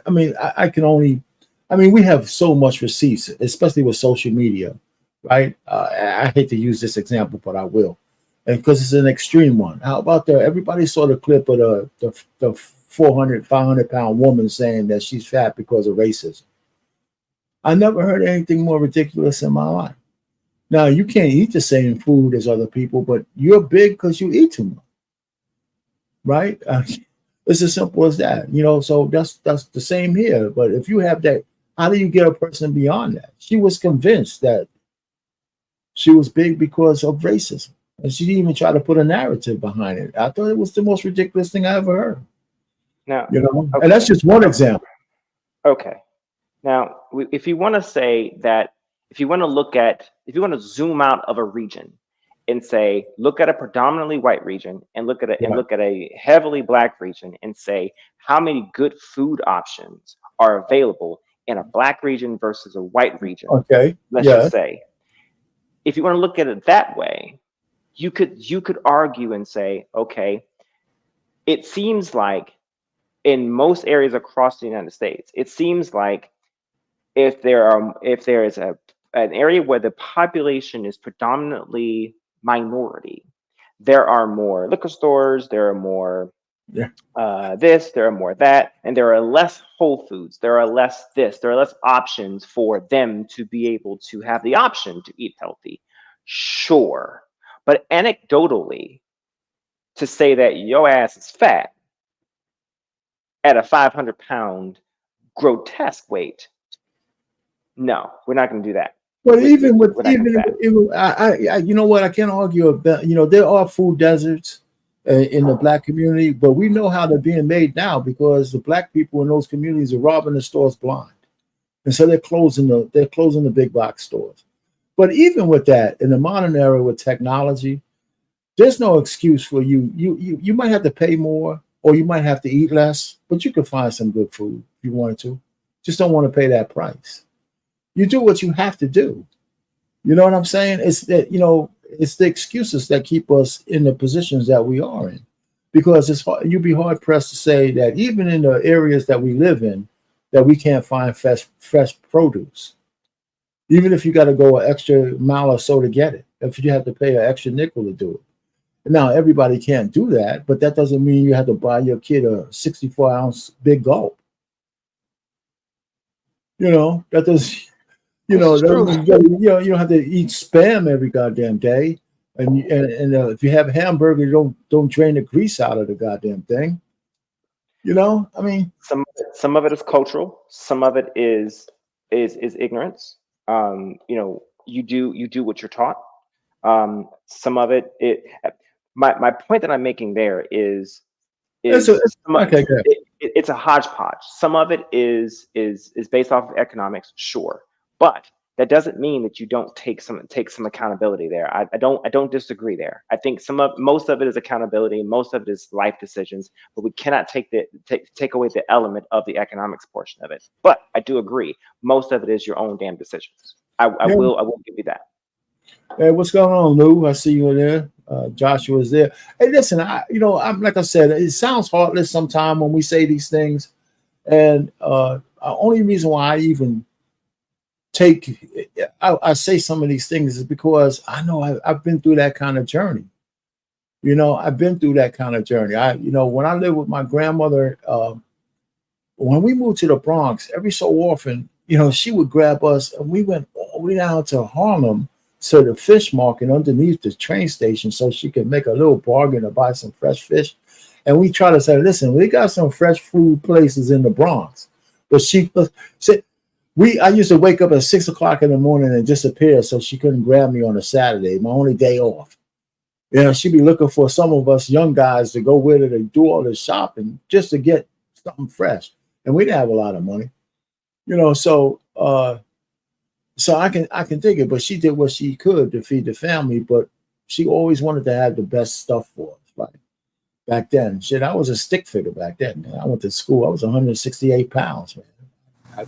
Speaker 1: have so much receipts, especially with social media, right? I hate to use this example, but I will, and because it's an extreme one. How about everybody saw the clip of the 400, 500-pound woman saying that she's fat because of racism. I never heard anything more ridiculous in my life. Now, you can't eat the same food as other people, but you're big because you eat too much, right? It's as simple as that, so that's the same here. But if you have that, how do you get a person beyond that? She was convinced that she was big because of racism, and she didn't even try to put a narrative behind it. I thought it was the most ridiculous thing I ever heard.
Speaker 6: Now,
Speaker 1: okay. And that's just one example.
Speaker 6: Okay. Now, if you want to say that, if you want to zoom out of a region and say, look at a predominantly white region and look at a heavily Black region and say, how many good food options are available in a Black region versus a white region?
Speaker 1: Okay.
Speaker 6: Let's just say, if you want to look at it that way, you could argue and say, okay, it seems like in most areas across the United States, it seems like if there is an area where the population is predominantly minority, there are more liquor stores, there are more this, there are more that, and there are less Whole Foods, there are less this, there are less options for them to be able to have the option to eat healthy. Sure. But anecdotally, to say that your ass is fat at a 500-pound grotesque weight, no, we're not going to do that.
Speaker 1: But even you know what, I can't argue about, there are food deserts in the Black community, but we know how they're being made now because the Black people in those communities are robbing the stores blind, and so they're closing the big box stores. But even with that, in the modern era with technology, there's no excuse for you. You might have to pay more, or you might have to eat less, but you can find some good food if you wanted to. Just don't want to pay that price. You do what you have to do. You know what I'm saying? It's that, it's the excuses that keep us in the positions that we are in, because it's hard, you'd be hard pressed to say that even in the areas that we live in, that we can't find fresh produce. Even if you got to go an extra mile or so to get it, if you have to pay an extra nickel to do it. Now, everybody can't do that, but that doesn't mean you have to buy your kid a 64-ounce big gulp. That does. You don't have to eat Spam every goddamn day, and if you have a hamburger, don't drain the grease out of the goddamn thing. I mean,
Speaker 6: some of it is cultural, some of it is ignorance. You do what you're taught. Some of it. My point that I'm making there is it's a hodgepodge. Some of it is based off of economics, sure. But that doesn't mean that you don't take some accountability there. I don't disagree there. I think most of it is accountability, most of it is life decisions, but we cannot take away the element of the economics portion of it. But I do agree, most of it is your own damn decisions. I will give you that.
Speaker 1: Hey, what's going on, Lou? I see you in there. Joshua's there. Hey, listen, I'm like I said, it sounds heartless sometimes when we say these things, and the only reason why I even I say some of these things is because I know I've been through that kind of journey. I've been through that kind of journey. When I lived with my grandmother, when we moved to the Bronx, every so often, she would grab us, and we went all the way down to Harlem to the fish market underneath the train station so she could make a little bargain to buy some fresh fish. And we try to say, listen, we got some fresh food places in the Bronx. But she said, I used to wake up at 6 o'clock in the morning and disappear so she couldn't grab me on a Saturday, my only day off. She'd be looking for some of us young guys to go with her to do all the shopping just to get something fresh. And we didn't have a lot of money, so I can dig it. But she did what she could to feed the family, but she always wanted to have the best stuff for us. Like back then, I was a stick figure back then. Man. I went to school. I was 168 pounds, man.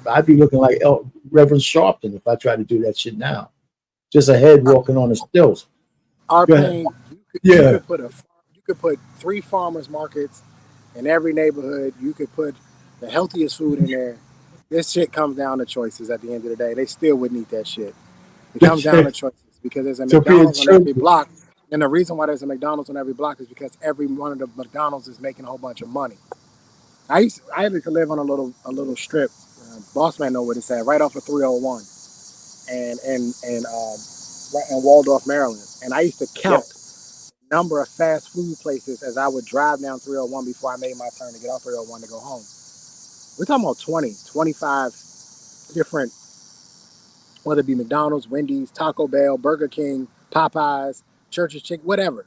Speaker 1: I'd be looking like Reverend Sharpton if I tried to do that shit now. Just a head walking on the stilts.
Speaker 14: You could put 3 farmers markets in every neighborhood. You could put the healthiest food in there. This shit comes down to choices at the end of the day. They still wouldn't eat that shit. It comes down to choices because there's a McDonald's on every block. And the reason why there's a McDonald's on every block is because every one of the McDonald's is making a whole bunch of money. I used to live on a little strip. Boss man know what it's at, right off of 301 and right in Waldorf, Maryland. And I used to count the number of fast food places as I would drive down 301 before I made my turn to get off 301 to go home. We're talking about 20, 25 different, whether it be McDonald's, Wendy's, Taco Bell, Burger King, Popeyes, Church's Chicken, whatever.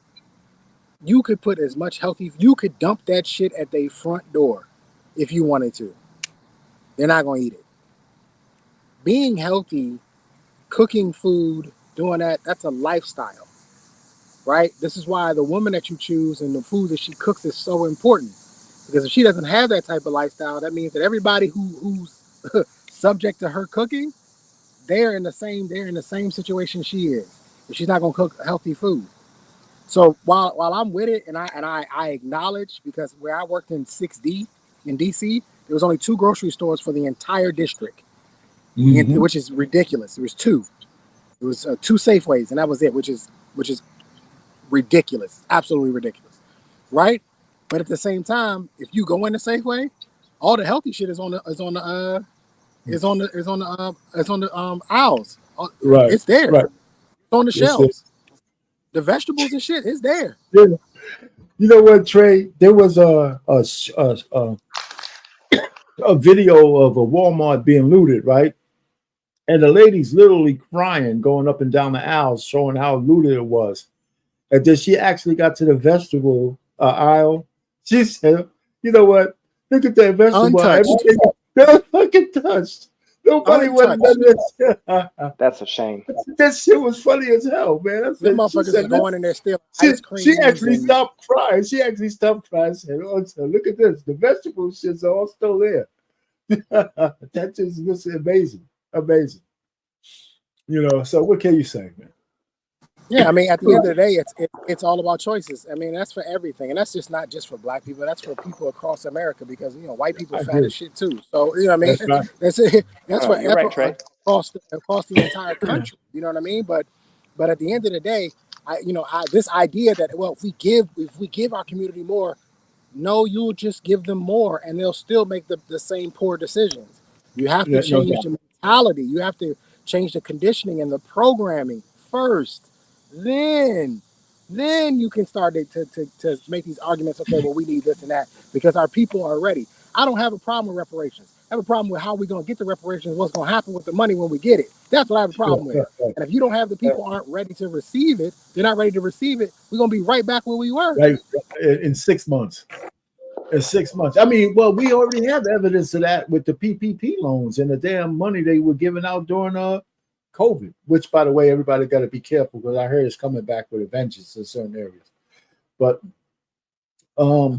Speaker 14: You could put as much you could dump that shit at their front door if you wanted to. They're not going to eat it. Being healthy, cooking food, doing that's a lifestyle, right? This is why the woman that you choose and the food that she cooks is so important. Because if she doesn't have that type of lifestyle, that means that everybody who's subject to her cooking, they're in the same situation she is. If she's not going to cook healthy food. So while I'm with it, and I acknowledge, because where I worked in 6D in DC, there was only 2 grocery stores for the entire district, which is ridiculous. There was 2. It was 2 Safeways, and that was it, which is ridiculous, absolutely ridiculous, right? But at the same time, if you go in the Safeway, all the healthy shit is on the aisles.
Speaker 1: Right.
Speaker 14: It's there.
Speaker 1: Right.
Speaker 14: It's on the
Speaker 1: Yes,
Speaker 14: shelves. The vegetables and shit is there.
Speaker 1: Yeah. You know what, Trey? There was a video of a Walmart being looted, right? And the lady's literally crying, going up and down the aisles, showing how looted it was. And then she actually got to the vegetable aisle. She said, "You know what? Look at that vegetable. Everything they're fucking touched. Nobody went done this."
Speaker 6: That's a shame.
Speaker 1: That shit was funny as hell, man. That's
Speaker 14: Them motherfuckers are going in there still. Ice cream.
Speaker 1: She actually stopped crying. She actually stopped crying. Said, "Oh, so look at this. The vegetable shit's all still there." That just amazing. Amazing. You know, so what can you say, man?
Speaker 14: Yeah, I mean, at the end of the day, it's all about choices. I mean, that's for everything, and that's just not just for black people. That's for people across America because white people fat as shit too. So what I mean, that's for
Speaker 6: right,
Speaker 14: across the entire country. You know what I mean? But at the end of the day, this idea that if we give our community more, no, you'll just give them more, and they'll still make the same poor decisions. You have to change the mentality. You have to change the conditioning and the programming first. Then you can start to make these arguments. Okay, well, we need this and that because our people are ready. I don't have a problem with reparations. I have a problem with how we're going to get the reparations, what's going to happen with the money when we get it. That's what I have a problem with. And if you don't have the people aren't ready to receive it, they're not ready to receive it, we're going to be right back where we were.
Speaker 1: Right, in 6 months. In 6 months. I mean, well, we already have evidence of that with the PPP loans and the damn money they were giving out during COVID, which, by the way, everybody got to be careful because I heard it's coming back with a vengeance in certain areas. But I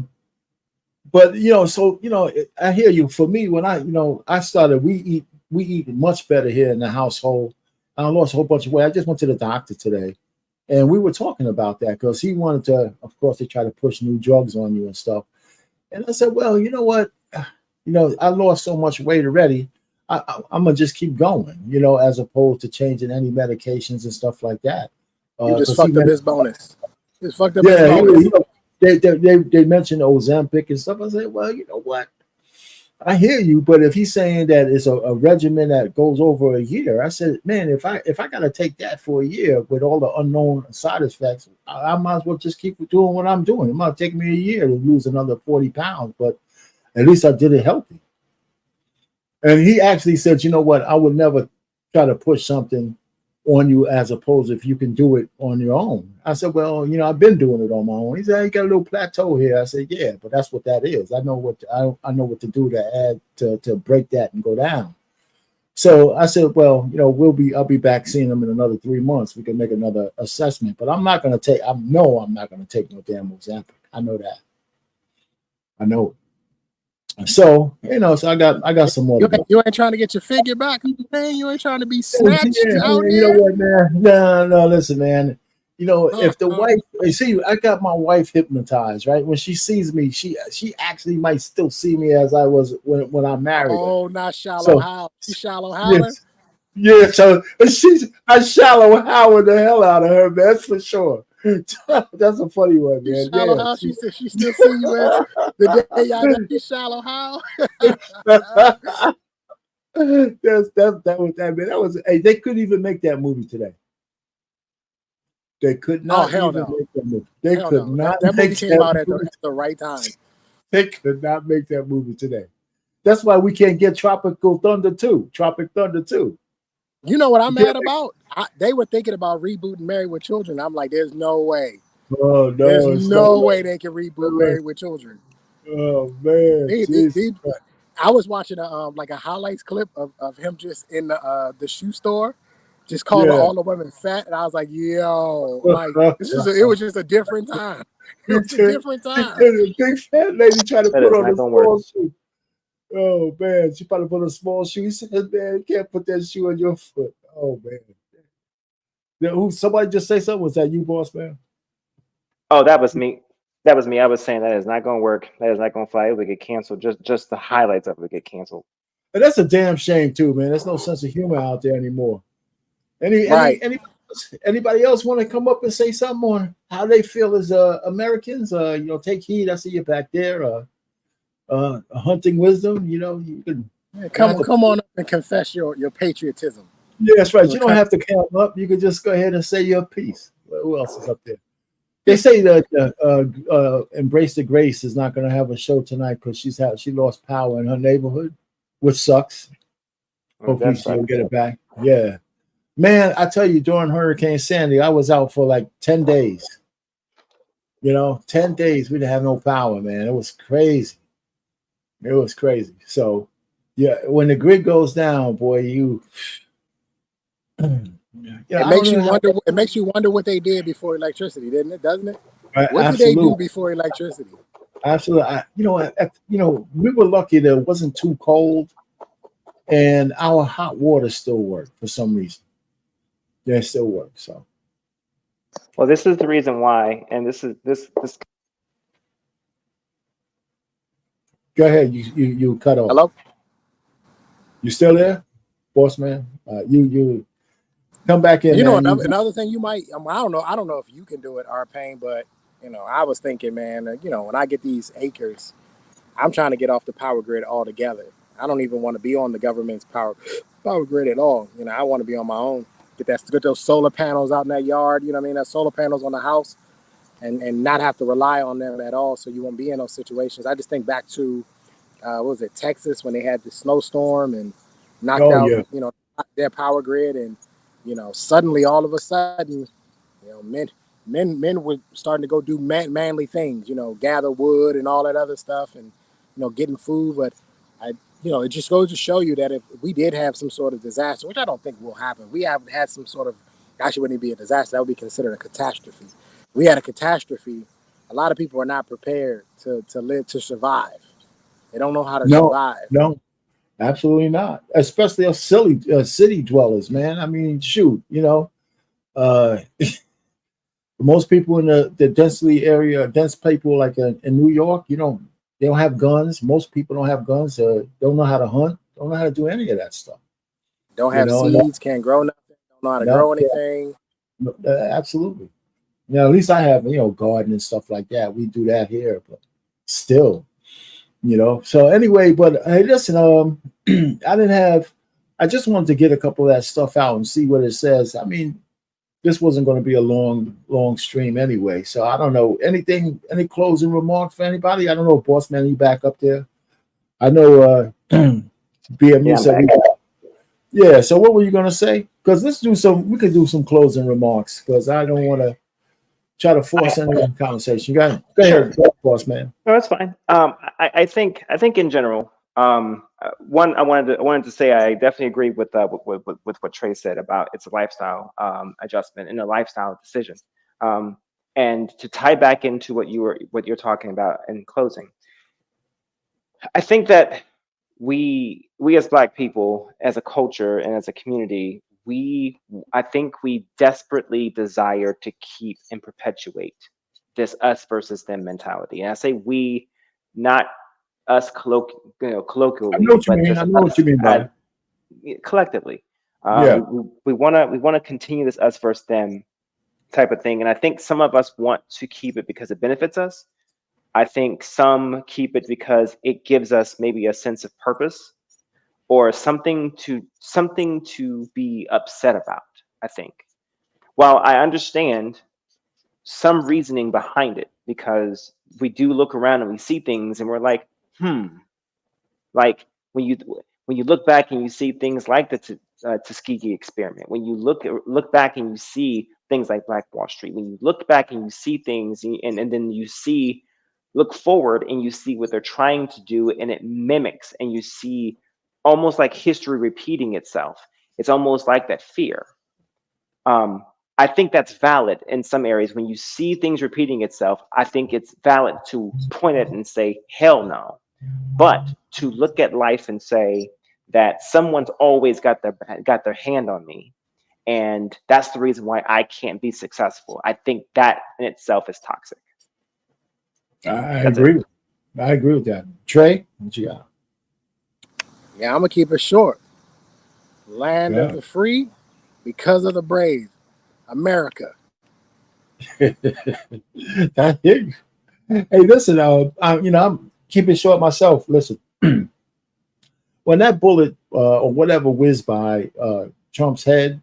Speaker 1: hear you. For me, when I started, we eat much better here in the household. I lost a whole bunch of weight. I just went to the doctor today, and we were talking about that because he wanted to, of course, they try to push new drugs on you and stuff. And I said, well, you know what? I lost so much weight already. I'm gonna just keep going, as opposed to changing any medications and stuff like that.
Speaker 14: You just fucked up his bonus. Just fucked up his bonus.
Speaker 1: They mentioned Ozempic and stuff. I said, well, you know what? I hear you, but if he's saying that it's a regimen that goes over a year, I said, man, if I gotta take that for a year with all the unknown side effects, I might as well just keep doing what I'm doing. It might take me a year to lose another 40 pounds, but at least I did it healthy. And he actually said, you know what? I would never try to push something on you as opposed to if you can do it on your own. I said, well, I've been doing it on my own. He said, you got a little plateau here. I said, yeah, but that's what that is. I know what to do to add to break that and go down. So I said, well, I'll be back seeing him in another 3 months. We can make another assessment, but I'm not going to take no damn Ozempic. I know that. I know it. So so I got some more.
Speaker 14: You ain't trying to get your figure back, man. You ain't trying to be snatched out
Speaker 1: there. You know what, man? No. Listen, man. If the wife, I got my wife hypnotized, right? When she sees me, she actually might still see me as I was when I married her.
Speaker 14: Oh, not shallow Hal. She's shallow Howler.
Speaker 1: Yeah. So I shallow Howard the hell out of her, man. That's for sure. That's a funny one, man.
Speaker 14: Shallow Hal. She said she still see you as the day y'all got you shallow Hal.
Speaker 1: That was that, man. That was. Hey, they couldn't even make that movie today. They could not make that movie. They could not.
Speaker 14: That movie came out at the right time.
Speaker 1: They could not make that movie today. That's why we can't get Tropic Thunder 2.
Speaker 14: You know what I'm mad about? They were thinking about rebooting Married with Children. I'm like, there's no way.
Speaker 1: Oh, no.
Speaker 14: There's no way they can reboot Married with Children.
Speaker 1: Oh, man.
Speaker 14: I was watching a highlights clip of him just in the shoe store, just calling all the women fat. And I was like, yo, it was just a different time. It was a different time.
Speaker 1: The big fat lady trying to put on a small shoe. Oh, man. She probably put a small shoe. He said, man, you can't put that shoe on your foot. Oh, man. Somebody just say something? Was that you, boss man?
Speaker 6: Oh, that was me. I was saying that is not going to work. That is not going to fly. It would get canceled. Just the highlights of it get canceled.
Speaker 1: But that's a damn shame, too, man. There's no sense of humor out there anymore. Any Anybody else want to come up and say something on how they feel as Americans? Take heed. I see you back there. Hunting wisdom. You can
Speaker 14: come on up and confess your patriotism.
Speaker 1: Yeah, that's right. You don't have to come up. You can just go ahead and say your piece. Who else is up there? They say that Embrace the Grace is not going to have a show tonight because she lost power in her neighborhood, which sucks. Hopefully she'll get it back. Yeah. Man, I tell you, during Hurricane Sandy, I was out for like 10 days. 10 days, we didn't have no power, man. It was crazy. It was crazy. So, yeah, when the grid goes down, boy,
Speaker 14: it makes you wonder what they did before electricity, didn't it? Doesn't it? What did they do before electricity?
Speaker 1: Absolutely. We were lucky that it wasn't too cold, and our hot water still worked for some reason. They still work. So,
Speaker 6: well, this is the reason why, and this.
Speaker 1: Go ahead. You cut off.
Speaker 14: Hello.
Speaker 1: You still there, boss man? You come back in.
Speaker 14: Another thing you might. I don't know if you can do it, Arpain, but I was thinking, man. When I get these acres, I'm trying to get off the power grid altogether. I don't even want to be on the government's power grid at all. I want to be on my own. Get those solar panels out in that yard. That solar panels on the house, and not have to rely on them at all. So you won't be in those situations. I just think back to what was it, Texas, when they had the snowstorm and knocked out their power grid, and suddenly all of a sudden men were starting to go do manly things, gather wood and all that other stuff, and getting food. But it just goes to show you that if we did have some sort of disaster, which I don't think will happen, we have had some sort of, actually wouldn't be a disaster, that would be considered a catastrophe. We had a catastrophe. A lot of people are not prepared to live, to survive. They don't know how to survive.
Speaker 1: No, absolutely not. Especially us city dwellers, man. I mean, shoot, most people in the dense people like in New York, they don't have guns. Most people don't have guns. Don't know how to hunt. Don't know how to do any of that stuff.
Speaker 14: Don't have seeds. Can't grow nothing. Don't know how to grow anything.
Speaker 1: Absolutely. At least I have, garden and stuff like that. We do that here, but still, So anyway, but hey, listen, I just wanted to get a couple of that stuff out and see what it says. I mean, this wasn't going to be a long stream anyway. So I don't know. Any closing remarks for anybody? I don't know, boss man, you back up there? I know BMU said yeah. So what were you going to say? Because we could do some closing remarks, because I don't want to try to force any conversation. Go ahead, boss man.
Speaker 6: No, that's fine. I think in general, one, I wanted to say I definitely agree with what Trey said about it's a lifestyle adjustment and a lifestyle decision. And to tie back into what you're talking about in closing, I think that we as Black people, as a culture and as a community, I think we desperately desire to keep and perpetuate this us versus them mentality. And I say we, not us colloquially.
Speaker 1: I know what you mean by
Speaker 6: collectively.
Speaker 1: Yeah.
Speaker 6: We want to continue this us versus them type of thing. And I think some of us want to keep it because it benefits us. I think some keep it because it gives us maybe a sense of purpose or something to be upset about, I think. While I understand some reasoning behind it, because we do look around and we see things and we're like, like when you look back and you see things like the Tuskegee experiment, when you look back and you see things like Black Wall Street, when you look back and you see things and then you look forward and you see what they're trying to do, and it mimics, and you see almost like history repeating itself. It's almost like that fear. I think that's valid in some areas. When you see things repeating itself, I think it's valid to point at it and say, hell no. But to look at life and say that someone's always got their hand on me, and that's the reason why I can't be successful, I think that in itself is toxic.
Speaker 1: I agree with that. Trey, what you got?
Speaker 14: Yeah, I'm gonna keep it short. Land of the free, because of the brave. America.
Speaker 1: I hear you. Hey, listen, I'm keeping short myself. Listen, when that bullet or whatever whizzed by Trump's head,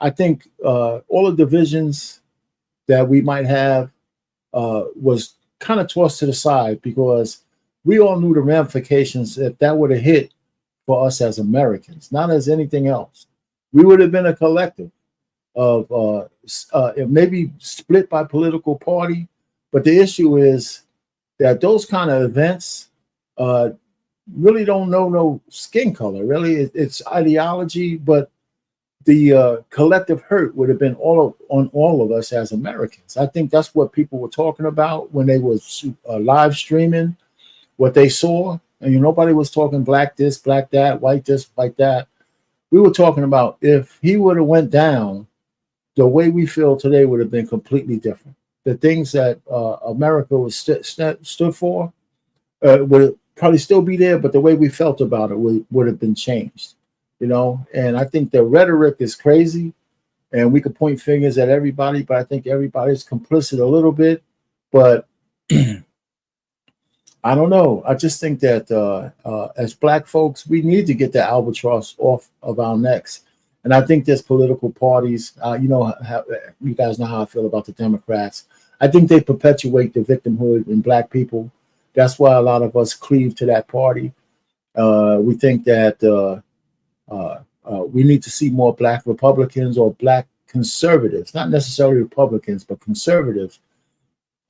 Speaker 1: I think all the divisions that we might have was kind of tossed to the side because we all knew the ramifications if that would have hit for us as Americans, not as anything else. We would have been a collective of maybe split by political party. But the issue is that those kind of events really don't know no skin color. Really, it's ideology, but the collective hurt would have been on all of us as Americans. I think that's what people were talking about when they was live streaming what they saw. And nobody was talking black this, black that, white this, white that. We were talking about if he would have went down, the way we feel today would have been completely different. The things that America was stood for would probably still be there, but the way we felt about it would have been changed, And I think the rhetoric is crazy, and we could point fingers at everybody, but I think everybody's complicit a little bit. But I don't know. I just think that as Black folks, we need to get the albatross off of our necks. And I think there's political parties. You guys know how I feel about the Democrats. I think they perpetuate the victimhood in Black people. That's why a lot of us cleave to that party. We think that we need to see more Black Republicans or Black conservatives, not necessarily Republicans, but conservatives,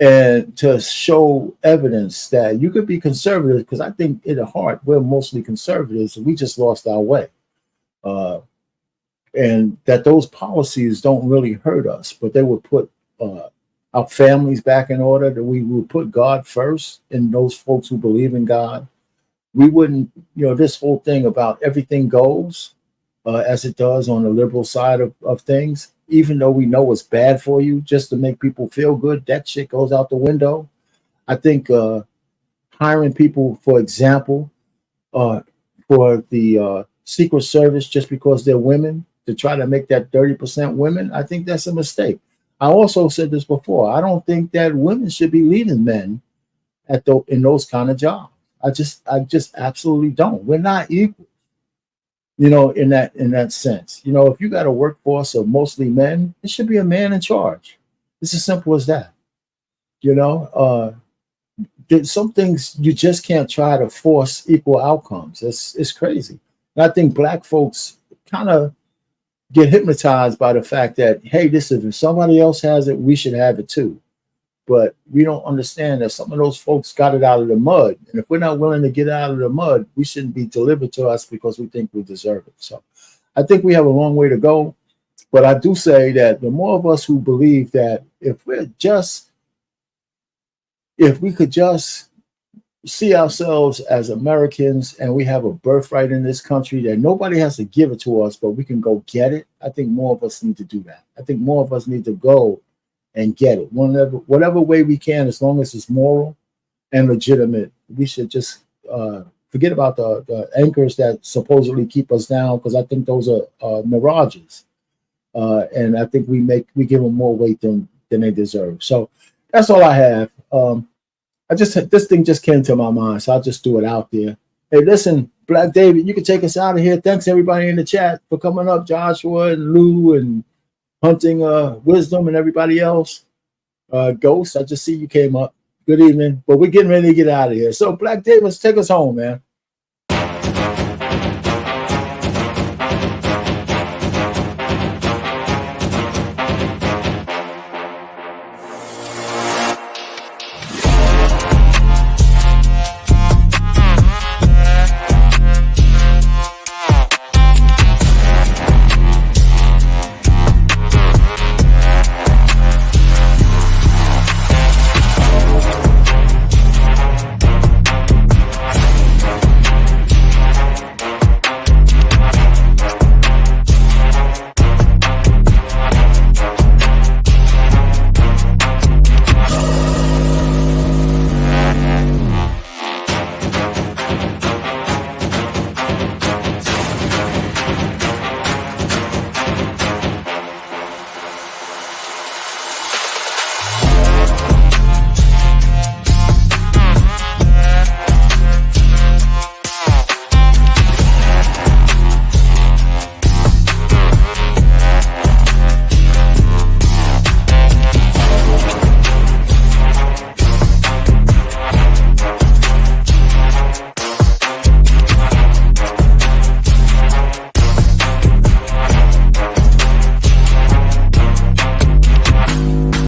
Speaker 1: and to show evidence that you could be conservative, because I think in the heart, we're mostly conservatives. We just lost our way. And that those policies don't really hurt us, but they would put our families back in order, that we would put God first in those folks who believe in God. We wouldn't, this whole thing about everything goes as it does on the liberal side of things, even though we know it's bad for you, just to make people feel good, that shit goes out the window. I think hiring people, for example, for the Secret Service just because they're women, to try to make that 30% women, I think that's a mistake. I also said this before. I don't think that women should be leading men in those kind of jobs. I just absolutely don't. We're not equal, in that sense. If you got a workforce of mostly men, it should be a man in charge. It's as simple as that. There's some things you just can't try to force equal outcomes. It's crazy. And I think Black folks kind of get hypnotized by the fact that, hey, if somebody else has it, we should have it too. But we don't understand that some of those folks got it out of the mud. And if we're not willing to get out of the mud, we shouldn't be delivered to us because we think we deserve it. So I think we have a long way to go. But I do say that the more of us who believe that if we could just see ourselves as Americans and we have a birthright in this country that nobody has to give it to us, but we can go get it. I think more of us need to do that. I think more of us need to go and get it. Whatever way we can, as long as it's moral and legitimate, we should just forget about the anchors that supposedly keep us down, because I think those are mirages. And I think we give them more weight than they deserve. So that's all I have. This thing just came to my mind, so I'll just do it out there. Hey, listen, Black David, you can take us out of here. Thanks everybody in the chat for coming up, Joshua and Lou and Hunting Wisdom and everybody else. Ghost, I just see you came up. Good evening. But we're getting ready to get out of here. So Black David, take us home, man.